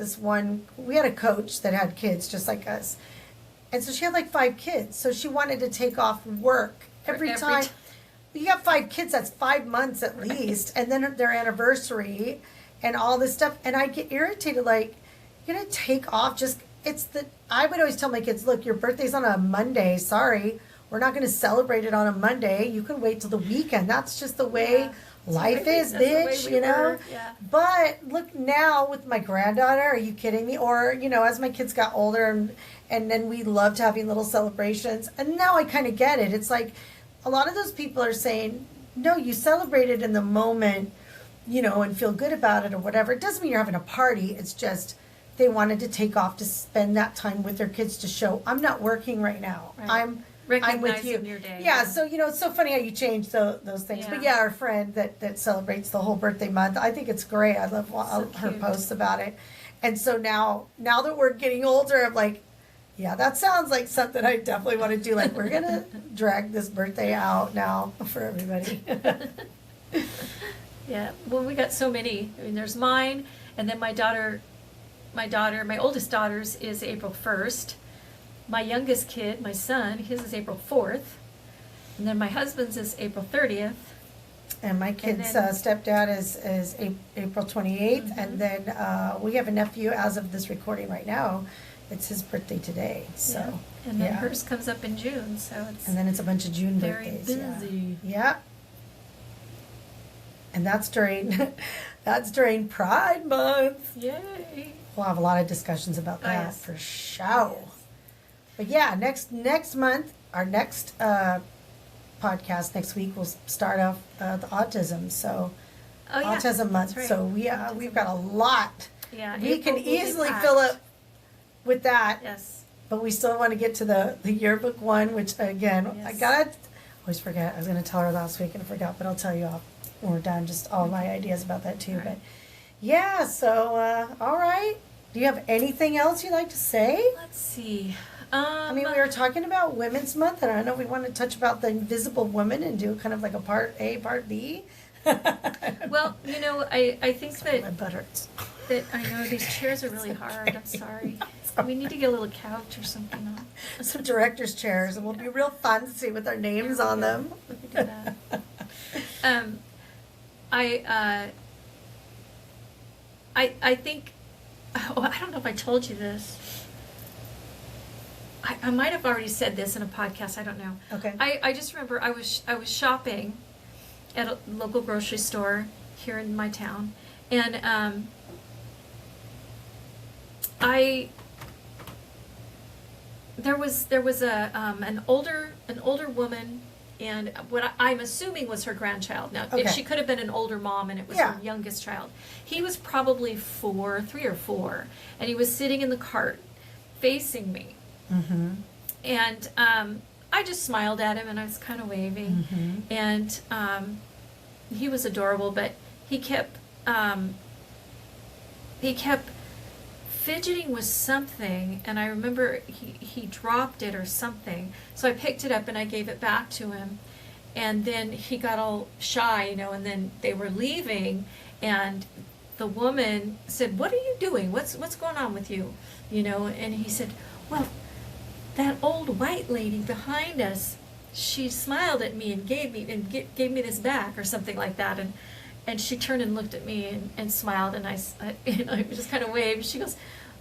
we had a coach that had kids just like us. And so she had like 5 kids. So she wanted to take off work every every time. time. You got 5 kids, that's 5 months at least. And then their anniversary and all this stuff. And I get irritated, like, you're gonna take off I would always tell my kids, look, your birthday's on a Monday. Sorry, we're not going to celebrate it on a Monday. You can wait till the weekend. That's just the way Yeah. life is, That's the way bitch, we you know? were, yeah. But look now with my granddaughter, are you kidding me? Or, as my kids got older and then we loved having little celebrations. And now I kind of get it. It's like a lot of those people are saying, no, you celebrate it in the moment, and feel good about it or whatever. It doesn't mean you're having a party. It's just they wanted to take off to spend that time with their kids to show I'm not working right now. Right. I'm with Recognizing you. your day. Yeah, so it's so funny how you change those things. But Yeah. yeah, our friend that celebrates the whole birthday month, I think it's great. I love her cute. posts about it. And so now that we're getting older, I'm like, yeah, that sounds like something I definitely want to do. Like, we're gonna drag this birthday out now for everybody. Yeah, well, we got so many. I mean, there's mine, and then my oldest daughter's is April 1st. My youngest kid, my son, his is April 4th. And then my husband's is April 30th. And my kid's then- stepdad is April 28th. Mhm. And then we have a nephew as of this recording right now. It's his birthday today. So, Yeah. And then hers comes up in June, so it's And then it's a bunch of June very birthdays. busy. Yeah. And that's during Pride Month. Yay. We'll have a lot of discussions about that yes. for sure. But yeah, next month, our next podcast next week will start off the autism. So Oh, yeah. autism month. That's right. So we've got a lot. Yeah, We April can will be easily packed. fill up with that. Yes. But we still want to get to the yearbook one, which again, I Yes. always forget. I was going to tell her last week and I forgot, but I'll tell you all when we're done, just all my ideas about that too. All right. But yeah, so, all right. Do you have anything else you'd like to say? Let's see. I mean, we were talking about Women's Month, and I don't know if we want to touch about the invisible woman and do kind of like a part A, part B. Well, I think My butt hurts. that I know these chairs are really hard. I'm sorry. We need to get a little couch or something on. Some director's chairs, and we'll be real fancy with our names on them. We could do that. I think, I don't know if I told you this. I might have already said this in a podcast, I don't know. Okay. I just remember I was shopping at a local grocery store here in my town, and there was an older woman, and what I'm assuming was her grandchild. Now, Okay. she could have been an older mom, and it was Yeah. her youngest child. He was probably 3 or 4, and he was sitting in the cart, facing me, Mm-hmm. and I just smiled at him, and I was kind of waving, Mm-hmm. and he was adorable, but he kept fidgeting with something, and I remember he dropped it or something. So I picked it up and I gave it back to him, and then he got all shy, and then they were leaving, and the woman said, "What are you doing? What's going on with you?" And he said, "Well, that old white lady behind us, she smiled at me and gave me this back," or something like that, and she turned and looked at me and smiled, and I just kind of waved. She goes,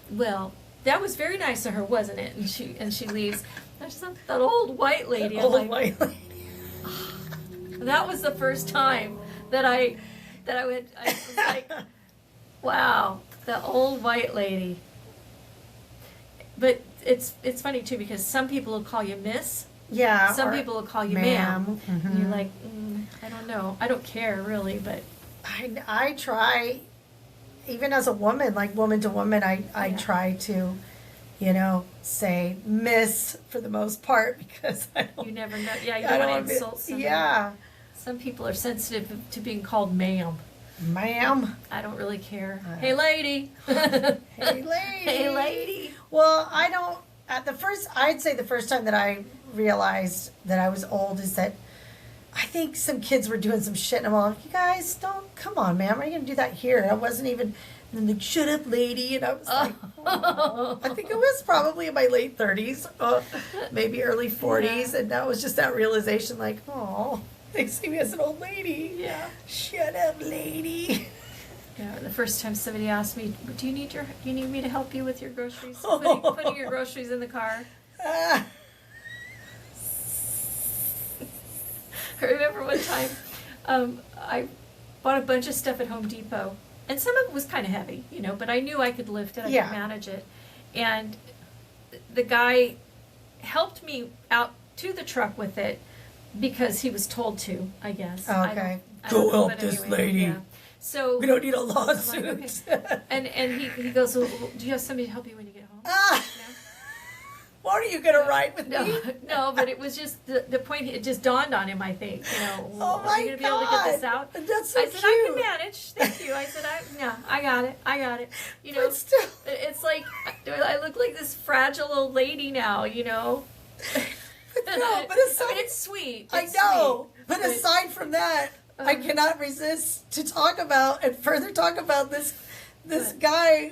"Well, that was very nice of her, wasn't it?" And she leaves. I just thought, that old white lady. I'm Old like, white lady. that was the first time that I was like, wow, the old white lady. But it's funny too, because some people will call you Miss. Yeah. Some or people will call you ma'am. Mhm. And you're like, I don't know. I don't care really, but I try, even as a woman, like woman to woman, I Yeah. try to, say miss for the most part, because I don't. you never know. Yeah, you I don't don't want to wanna insult somebody. Yeah, Some people are sensitive to being called ma'am. ma'am. I don't really care. Uh, Hey, lady. Hey, lady. Hey, lady. Well, I don't. I'd say the first time that I realized that I was old is that I think some kids were doing some shit, and I'm all, you guys, come on, man, why are you gonna do that here? I wasn't even. And then like, shut up, lady, and I was like, oh. I think it was probably in my late 30s, maybe early 40s, Yeah. and that was just that realization, like, oh, they see me as an old lady. Yeah. Shut up, lady. Yeah, the first time somebody asked me, do you need me to help you with your groceries? Putting your groceries in the car. Ah. I remember one time, I bought a bunch of stuff at Home Depot, and some of it was kind of heavy, but I knew I could lift it, I Yeah. could manage it. And the guy helped me out to the truck with it because he was told to, I guess. Okay. I Go don't know, help but this anyway, lady. yeah. So We don't need a I'm lawsuit. like, and he goes, well, do you have somebody to help you when you get home? Ah, what are you going to write with No, me? no, but it was just the point. It just dawned on him. I think Oh are my you gonna be able to get this out? That's so I said cute. I can manage. Thank you. I said I got it. You know, But still, it's like I look like this fragile old lady now. You know. no, but I aside, mean, it's sweet. I It's know. sweet, But aside from that, I cannot resist to talk about and further talk about this What? guy.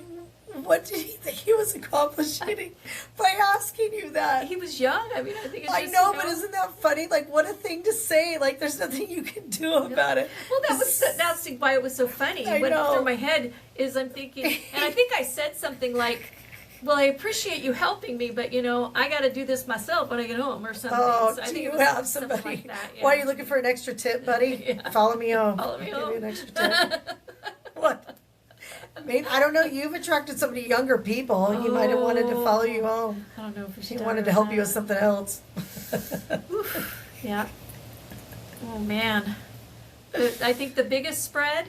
What did he think he was accomplishing by asking you that? he was young. I mean, I think it's I just, know, you but isn't that funny? Like, what a thing to say. Like, there's nothing you can do about it. Well, that's why it was so funny. I What know. through my head is I'm thinking, and I think I said something like, "Well, I appreciate you helping me, but I got to do this myself when I get home," or something. Oh, So I do think you it was have something somebody? like that. Yeah. Why are you looking for an extra tip, buddy? Yeah. Follow me home. Follow me Give home. you an extra tip. What? Maybe, I don't know. You've attracted so many younger people. He might have wanted to follow you home. I don't know if He wanted to help you with something else. Yeah. Oh man. I think the biggest spread.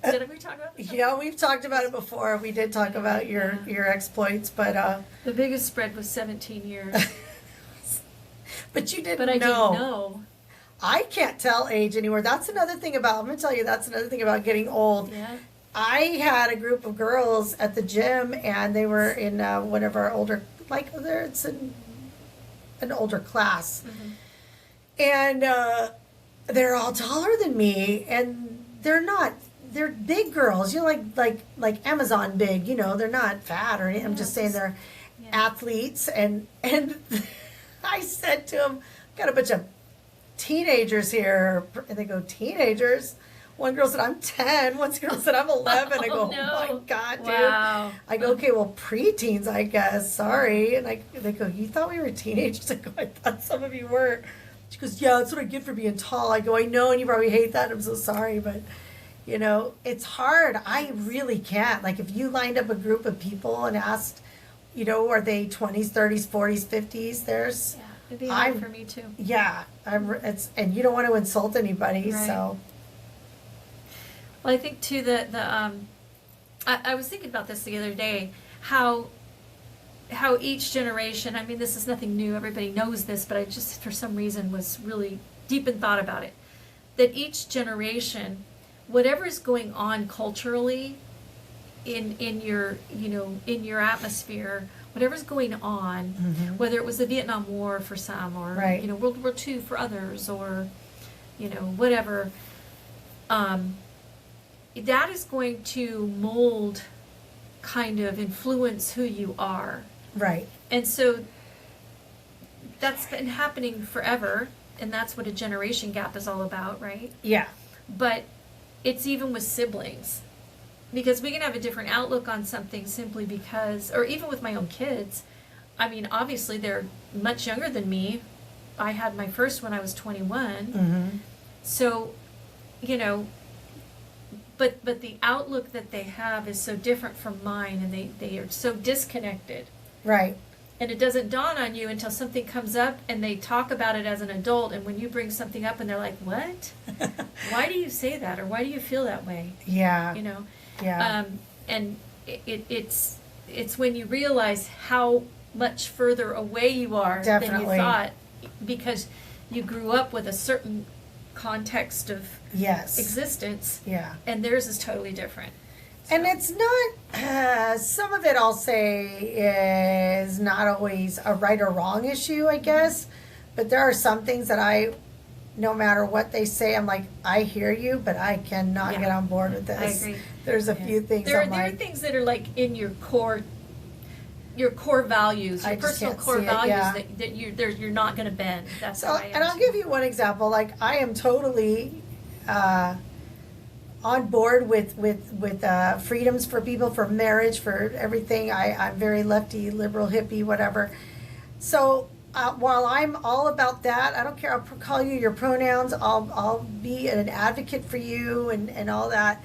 Did we talk about this? Yeah, we've talked about it before. We did talk about your exploits, but The biggest spread was 17 years, but you didn't but I know. didn't know. I can't tell age anymore. That's another thing about. I'm gonna tell you. That's another thing about getting old. Yeah. I had a group of girls at the gym, and they were in one of our older, it's an older class, and they're all taller than me, and they're not. They're big girls, like Amazon big. They're not fat or anything. I'm just saying they're athletes, and I said to them, "Got a bunch of teenagers here," and they go, "Teenagers." One girl said, "I'm 10." One girl said, "I'm 11." I go, Oh, no. "Oh my God, dude." Wow. I go, "Okay, well, preteens, I guess. Sorry." And they go, "You thought we were teenagers?" I go, "I thought some of you were." She goes, "Yeah, that's what I get for being tall." I go, "I know, and you probably hate that. I'm so sorry, but, it's hard. I really can't. Like, if you lined up a group of people and asked, are they 20s, 30s, 40s, 50s, there's... Yeah, it'd be hard for me too. Yeah, and you don't want to insult anybody, Right. so... Well, I think too I was thinking about this the other day, how each generation, I mean, this is nothing new, everybody knows this, but I just, for some reason, was really deep in thought about it. That each generation, whatever's going on culturally in your, in your atmosphere, whatever's going on, whether it was the Vietnam War for some, or, Right. World War II for others, or, whatever, that is going to mold, kind of influence who you are. Right. And so that's been happening forever, and that's what a generation gap is all about, right? Yeah. But it's even with siblings. Because we can have a different outlook on something simply because, or even with my own kids, I mean, obviously they're much younger than me. I had my first when I was 21. So, but the outlook that they have is so different from mine, and they are so disconnected. Right. And it doesn't dawn on you until something comes up and they talk about it as an adult, and when you bring something up and they're like, "What? Why do you say that?" or "Why do you feel that way?" Yeah. Yeah. And it's when you realize how much further away you are than Definitely. you thought, because you grew up with a certain context of Yes. existence, Yeah. and theirs is totally different. And it's not, some of it I'll say is not always a right or wrong issue, I guess. But there are some things that no matter what they say, I'm like, I hear you, but I cannot Yeah. get on board with this. I agree. There's a Yeah. few things There I'm are like, things that are like in your core values, I your just personal can't core see it, values yeah. that you're not going to bend. That's so, how I am. and I'll give you one example. Like, I am totally on board with freedoms for people, for marriage, for everything. I'm very lefty, liberal, hippie, whatever. So while I'm all about that, I don't care. I'll call you your pronouns. I'll be an advocate for you and all that.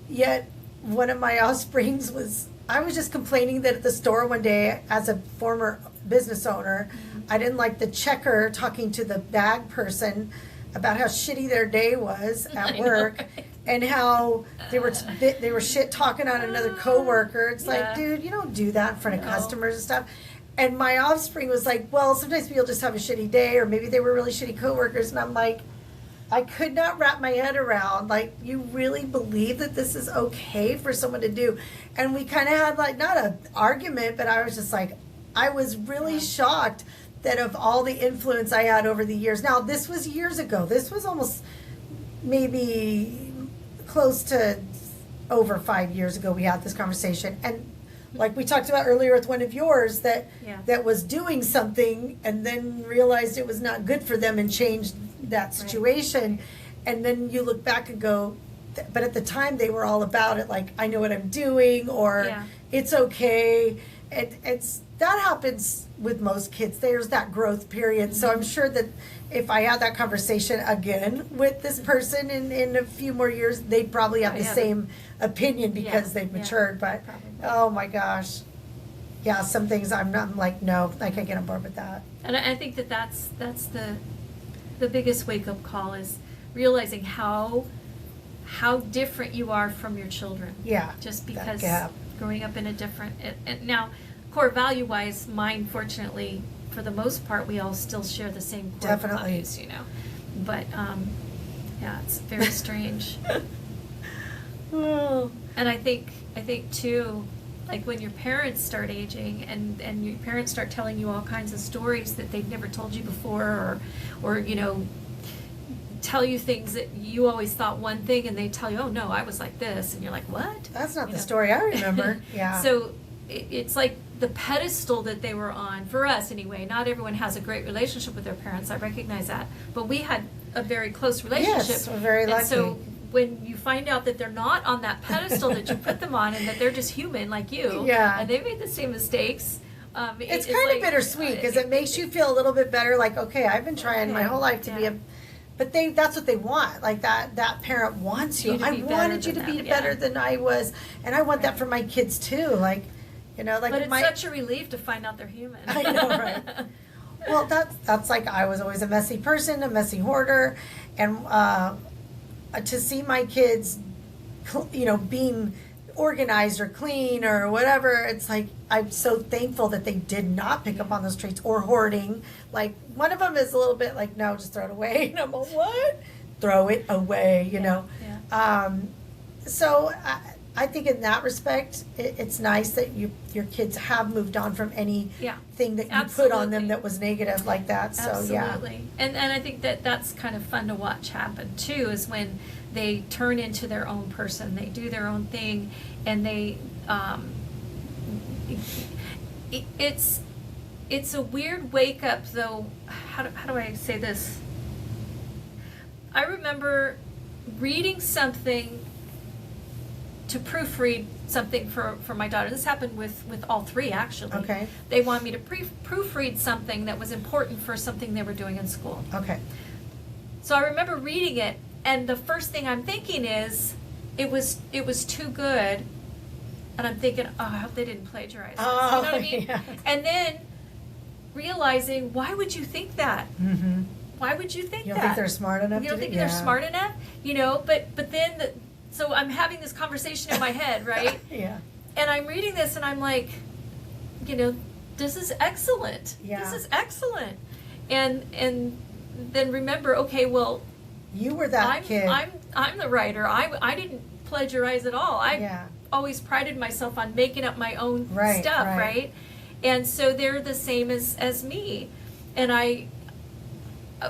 Yet one of my offsprings I was just complaining that at the store one day, as a former business owner, I didn't like the checker talking to the bag person about how shitty their day was I at know, work. right? and how they were shit talking on another coworker. It's like, dude, you don't do that in front of customers and stuff. And my offspring was like, well, sometimes people just have a shitty day, or maybe they were really shitty coworkers. And I'm like, I could not wrap my head around, like, you really believe that this is okay for someone to do? And we kind of had, like, not an argument, but I was just like, I was really shocked that of all the influence I had over the years. Now, this was years ago. This was almost maybe close to over 5 years ago we had this conversation. And like we talked about earlier with one of yours, that was doing something and then realized it was not good for them and changed that situation. Right. And then you look back and go, but at the time they were all about it, like, I know what I'm doing, or it's okay. It's that happens with most kids. There's that growth period. So I'm sure that if I had that conversation again with this person in a few more years, they'd probably have the same opinion because they've matured. But oh my gosh, some things I'm like, no, I can't get on board with that. And I think that's the biggest wake up call, is realizing how different you are from your children. Yeah, just because growing up in a different and now core value wise, mine fortunately, for the most part, we all still share the same core values, But it's very strange. And I think too, like when your parents start aging and your parents start telling you all kinds of stories that they've never told you before, or tell you things that you always thought one thing and they tell you, oh no, I was like this, and you're like, what? That's not the story I remember. Yeah. So it's like the pedestal that they were on, for us anyway. Not everyone has a great relationship with their parents, I recognize that, but we had a very close relationship. Yes, we're very lucky. And so when you find out that they're not on that pedestal that you put them on, and that they're just human like you, and they made the same mistakes, it's kind of bittersweet, because it makes you feel a little bit better, like, okay, I've been trying my whole life to be but that's what they want. Like that parent wants you. I wanted you to be better than I was, and I want that for my kids too. Like, like. But it's such a relief to find out they're human. I know, right? Well, that's like, I was always a messy person, a messy hoarder, and to see my kids, being organized or clean or whatever, it's like, I'm so thankful that they did not pick up on those traits, or hoarding. Like, one of them is a little bit like, no, just throw it away. And I'm like, what? Throw it away, So I think in that respect, it's nice that your kids have moved on from anything that you put on them that was negative like that. So absolutely. And I think that's kind of fun to watch happen too, is when they turn into their own person, they do their own thing, and they it's a weird wake up though. How do I say this? I remember reading something, to proofread something for my daughter. This happened with all three, actually. Okay. They wanted me to proofread something that was important for something they were doing in school. Okay. So I remember reading it, and the first thing I'm thinking is, it was too good, and I'm thinking, oh, I hope they didn't plagiarize this. Oh, you know what I mean? Yeah. And then realizing, why would you think that? Mm-hmm. Why would you think that? You don't think they're smart enough? You don't think they're smart enough? But then so I'm having this conversation in my head, right? Yeah. And I'm reading this, and I'm like, this is excellent. Yeah. This is excellent. And then remember, okay, well, you were that kid. I'm the writer. I didn't plagiarize at all. I always prided myself on making up my own stuff, right? And so they're the same as me. And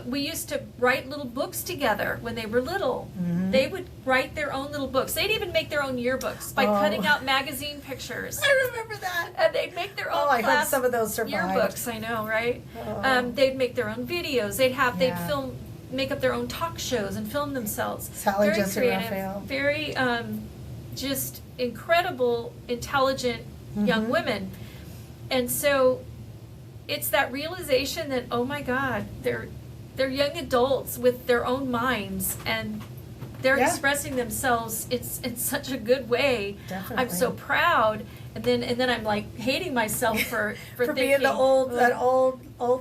we used to write little books together when they were little. Mm-hmm. They would write their own little books. They'd even make their own yearbooks by cutting out magazine pictures. I remember that. And they'd make their own I hope some of those survived. Yearbooks, I know, right? They'd make their own videos. They'd make up their own talk shows and film themselves. Sally, very Jesse, creative, Raphael. very just incredible, intelligent young women. And so it's that realization that, oh my God, they're young adults with their own minds, and they're expressing themselves in such a good way. Definitely. I'm so proud. And then I'm like hating myself for being thinking, the old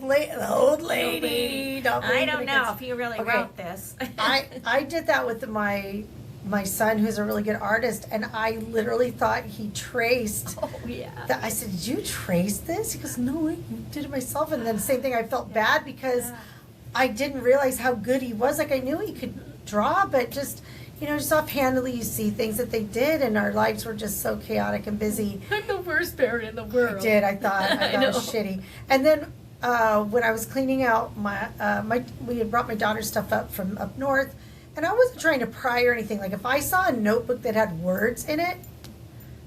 lady. I don't know if you really wrote this. I did that with my my son, who's a really good artist, and I literally thought he traced. Oh, yeah. I said, "Did you trace this?" He goes, "No, I did it myself." And then same thing, I felt bad because I didn't realize how good he was. Like, I knew he could draw, but just, just offhandedly you see things that they did, and our lives were just so chaotic and busy. I'm the worst parent in the world. I did. I thought it was shitty. And then when I was cleaning out we had brought my daughter's stuff up from up north, and I wasn't trying to pry or anything. Like, if I saw a notebook that had words in it,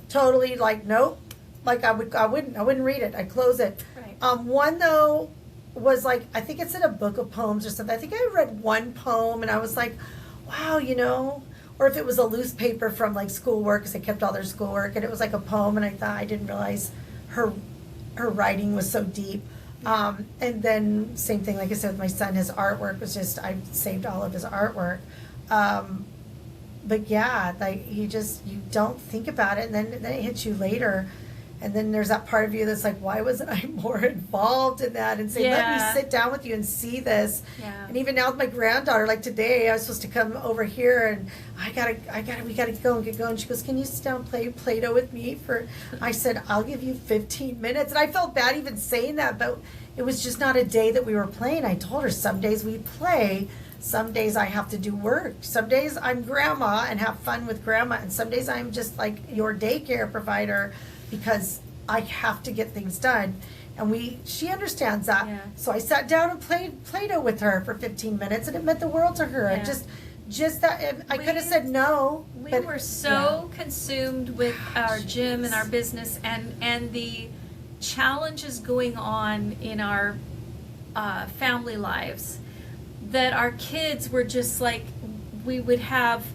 totally like, nope. Like, I wouldn't read it. I'd close it. Right. One though was like, I think it's in a book of poems or something. I think I read one poem and I was like, wow, or if it was a loose paper from like schoolwork, because they kept all their schoolwork, and it was like a poem, and I thought, I didn't realize her writing was so deep. And then same thing, like I said, with my son, his artwork was just, I saved all of his artwork. But yeah, like, you don't think about it, and then it hits you later. And then there's that part of you that's like, why wasn't I more involved in that? And say, let me sit down with you and see this. Yeah. And even now with my granddaughter, like today, I was supposed to come over here, and we gotta go and get going. She goes, can you sit down and play Play-Doh with me I said, I'll give you 15 minutes. And I felt bad even saying that, but it was just not a day that we were playing. I told her, some days we play, some days I have to do work. Some days I'm grandma and have fun with grandma, and some days I'm just like your daycare provider, because I have to get things done. And she understands that. Yeah. So I sat down and played Play-Doh with her for 15 minutes, and it meant the world to her. Yeah. Just that, I could have said no. We but, were so consumed with our gym and our business and the challenges going on in our family lives, that our kids were just like, we would have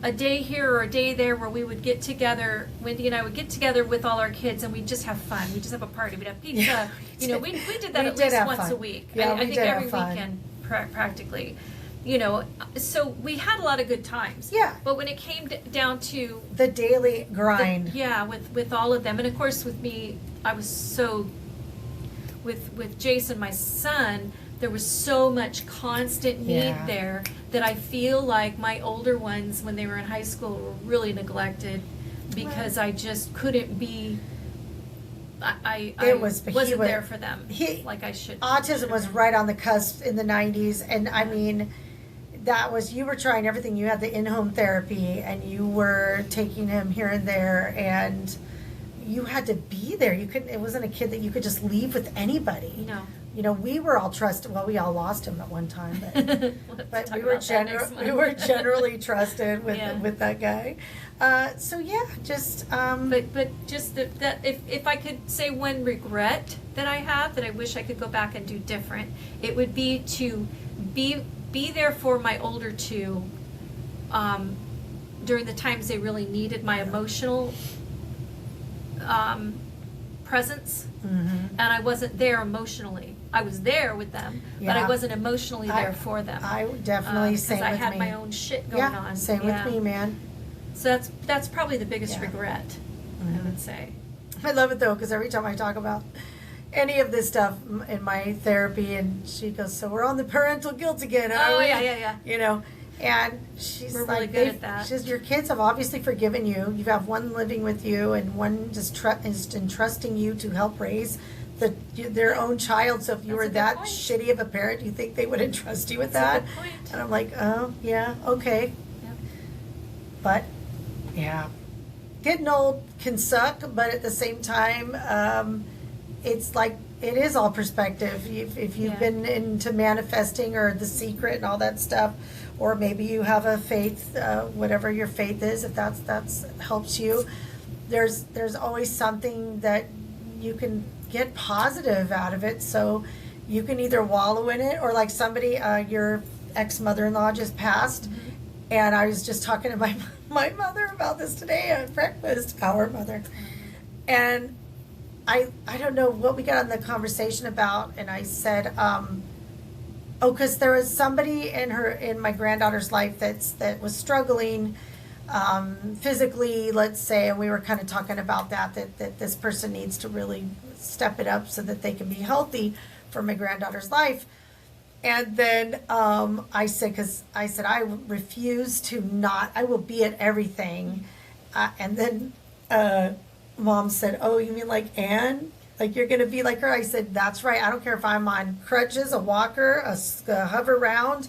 a day here or a day there where we would get together. Wendy and I would get together with all our kids, and we'd just have fun. We'd just have a party. We'd have pizza. Yeah. We did that at least once a week. Yeah, I think every weekend practically. So we had a lot of good times. Yeah. But when it came down to the daily grind. with all of them, and of course with me, I was so with Jason, my son. There was so much constant need there that I feel like my older ones, when they were in high school, were really neglected because I just couldn't be. I wasn't there for them like I should. Autism was right on the cusp in the 90s, and I mean, you were trying everything. You had the in-home therapy, and you were taking him here and there, and you had to be there. You couldn't. It wasn't a kid that you could just leave with anybody. No. We were all trusted. Well, we all lost him at one time, but we were generally trusted with that guy. So yeah, just. But just that if I could say one regret that I have that I wish I could go back and do different, it would be to be there for my older two during the times they really needed my emotional presence. Mm-hmm. And I wasn't there emotionally. I was there with them, but I wasn't emotionally there for them. I definitely same with me. Because I had my own shit going on. Same with me, man. So that's probably the biggest regret, I would say. I love it though, because every time I talk about any of this stuff in my therapy, and she goes, "So we're on the parental guilt again." Yeah. And she's We're like, really good at that. She says, your kids have obviously forgiven you. You have one living with you, and one just is entrusting you to help raise their own child. So if you were that shitty of a parent, you think they would entrust you with that? That's a good point. And I'm like, oh, yeah, okay. Yep. But, yeah. Getting old can suck, but at the same time, it's like, it is all perspective. If you've been into manifesting or The Secret and all that stuff, or maybe you have a faith, whatever your faith is, if that's helps you, there's always something that you can get positive out of it. So you can either wallow in it, or like somebody, your ex-mother-in-law just passed, and I was just talking to my mother about this today at breakfast, our mother, and I don't know what we got on the conversation about, and I said, because there was somebody in my granddaughter's life that was struggling physically, let's say, and we were kind of talking about that this person needs to really step it up so that they can be healthy for my granddaughter's life. And then I said, because I said, I refuse to not, I will be at everything. And then Mom said, oh, you mean like Anne? Like you're going to be like her? I said, that's right. I don't care if I'm on crutches, a walker, a hover round,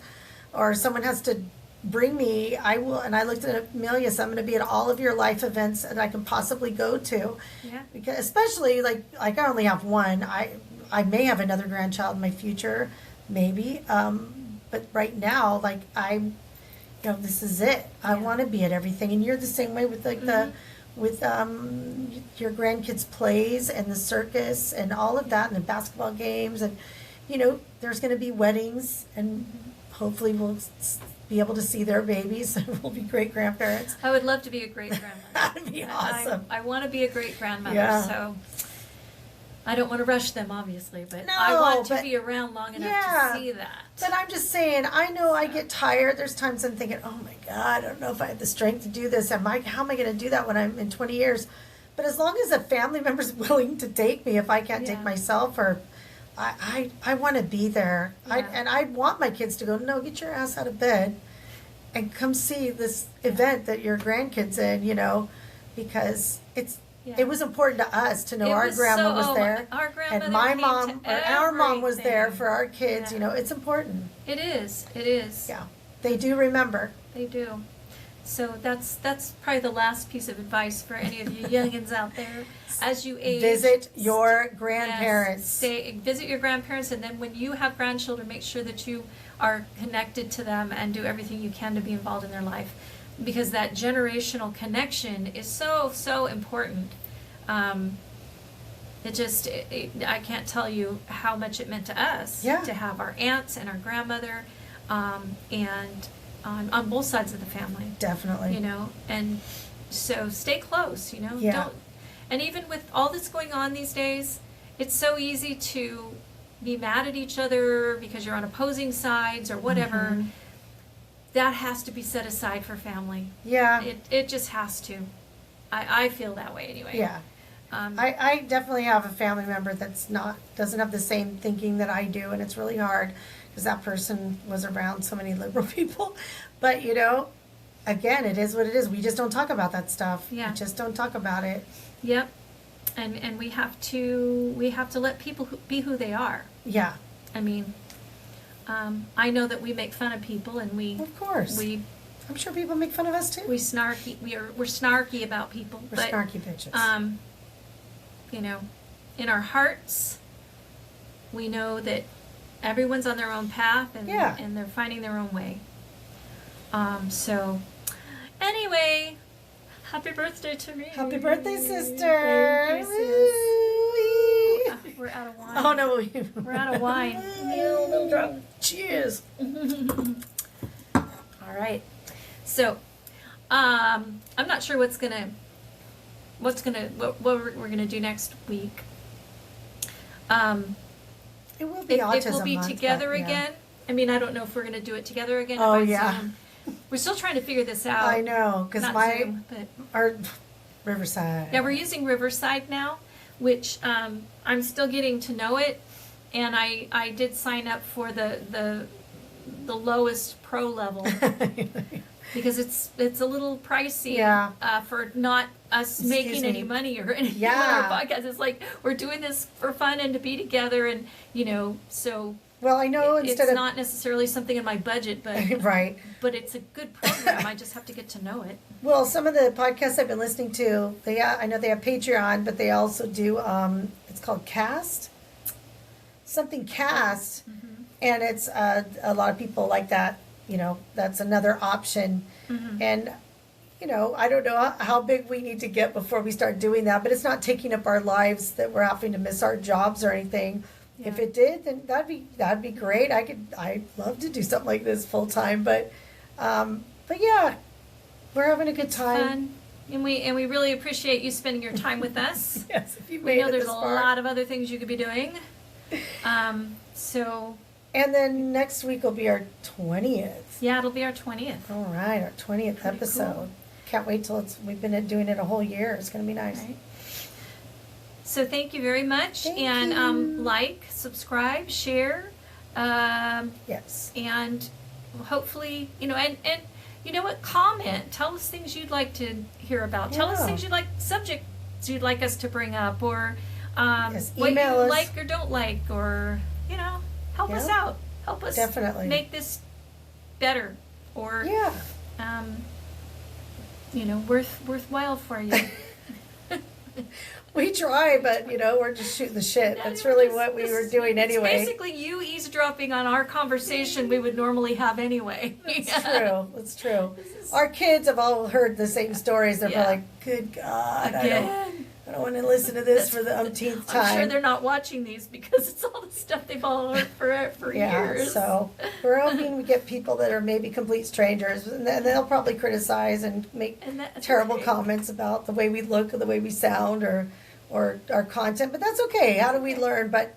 or someone has to bring me. I will. And I looked at Amelia, so I'm going to be at all of your life events that I can possibly go to. Yeah. Because especially like I only have one. I may have another grandchild in my future, maybe. But right now, like this is it. I want to be at everything, and you're the same way with like with your grandkids' plays and the circus and all of that, and the basketball games, and there's going to be weddings, and hopefully we'll be able to see their babies, and we'll be great grandparents. I would love to be a great grandmother. That'd be awesome. I want to be a great grandmother, Yeah. so I don't want to rush them, obviously, but No, I want to but- be around long enough Yeah. to see that. But I'm just saying, I know I get tired. There's times I'm thinking, oh my God, I don't know if I have the strength to do this. How am I going to do that when I'm in 20 years? But as long as a family member's willing to take me, if I can't take Yeah. myself, or I want to be there. Yeah. And I want my kids to go, no, get your ass out of bed and come see this event that your grandkids in, because Yeah. it was important to us to know It our was grandma so- was there. Our grandmother And my came mom, to or our mom was there everything. for our kids. Yeah. It's important. It is. It is. Yeah, they do remember. They do. So that's probably the last piece of advice for any of you youngins out there. As you age, Visit your grandparents. Yes, visit your grandparents, and then when you have grandchildren, make sure that you are connected to them and do everything you can to be involved in their life, because that generational connection is so important. I can't tell you how much it meant to us Yeah. to have our aunts and our grandmother, and on both sides of the family. Definitely. And so stay close, Yeah. Don't, and even with all that's going on these days, it's so easy to be mad at each other because you're on opposing sides or whatever. Mhm. That has to be set aside for family. Yeah. It just has to. I feel that way anyway. Yeah. I definitely have a family member doesn't have the same thinking that I do, and it's really hard because that person was around so many liberal people. But again, it is what it is. We just don't talk about that stuff. Yeah. We just don't talk about it. Yep. And we have to let people be who they are. Yeah. I mean, I know that we make fun of people, and Of course. I'm sure people make fun of us too. we're snarky about people. We're but snarky bitches. in our hearts, we know that everyone's on their own path, and Yeah. and they're finding their own way. So anyway, happy birthday to me. Happy birthday, sister. Thank you, sis. Woo-wee. We're out of wine. Oh no. We're out of wine. Little drop. Cheers. All right. So, I'm not sure what we're gonna do next week. It will be If autism we'll be month, together but, yeah. again. I mean, I don't know if we're gonna do it together again. Oh, by yeah. Zoom. We're still trying to figure this out. I know, because Not my Zoom, but our Riverside. yeah, we're using Riverside now, which I'm still getting to know it, and I did sign up for the lowest pro level because it's a little pricey. Yeah. For not us Excuse making any me. money or anything Yeah. on our podcast. It's like we're doing this for fun and to be together, and so Well, I know it's instead of not necessarily something in my budget, but right. but it's a good program. I just have to get to know it. Well, some of the podcasts I've been listening to, I know they have Patreon, but they also do. It's called Cast, something Cast, and it's a lot of people like that. That's another option, and. I don't know how big we need to get before we start doing that, but it's not taking up our lives that we're having to miss our jobs or anything. If Yeah. it did, then that'd be great. I'd love to do something like this full time, but yeah, we're having a good time. Fun. And we really appreciate you spending your time with us. Yes, if you We made know it there's this a far. lot of other things you could be doing. So And then next week will be our 20th. yeah, it'll be our 20th. All right, our 20th Pretty episode. cool. Can't wait till we've been doing it a whole year. It's gonna be nice. Right. So thank you very much, Thank and you. like, subscribe, share, Yes. And hopefully, and you know what? Comment. Tell us things you'd like to hear about. Tell us Yeah. things subjects you'd like us to bring up, or Yes, what you email us. like or don't like, or help us Yeah. out. Help us Definitely. make this better, or Yeah. worthwhile for you. We try, but we're just shooting the shit. That's really what we were doing anyway. It's basically you eavesdropping on our conversation we would normally have anyway. It's true. It's true. Our kids have all heard the same stories. They're Yeah. like, "Good God, Again. I don't want to listen to this for the umpteenth time." I'm sure they're not watching these because it's all the stuff they've all heard for years. So we're hoping we get people that are maybe complete strangers, and then they'll probably criticize and make And that's terrible okay. comments about the way we look or the way we sound or our content. But that's okay. How do we learn? But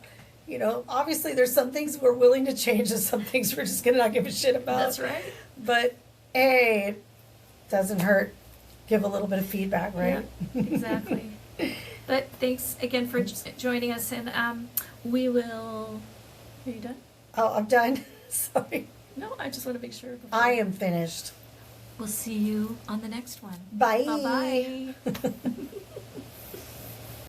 obviously there's some things we're willing to change, and some things we're just gonna not give a shit about. That's right. But hey, it doesn't hurt. Give a little bit of feedback, right? Yeah, exactly. But thanks again for joining us, and we will. Are you done? Oh, I'm done. Sorry. No, I just want to make sure. I am finished. We'll see you on the next one. Bye. Bye bye.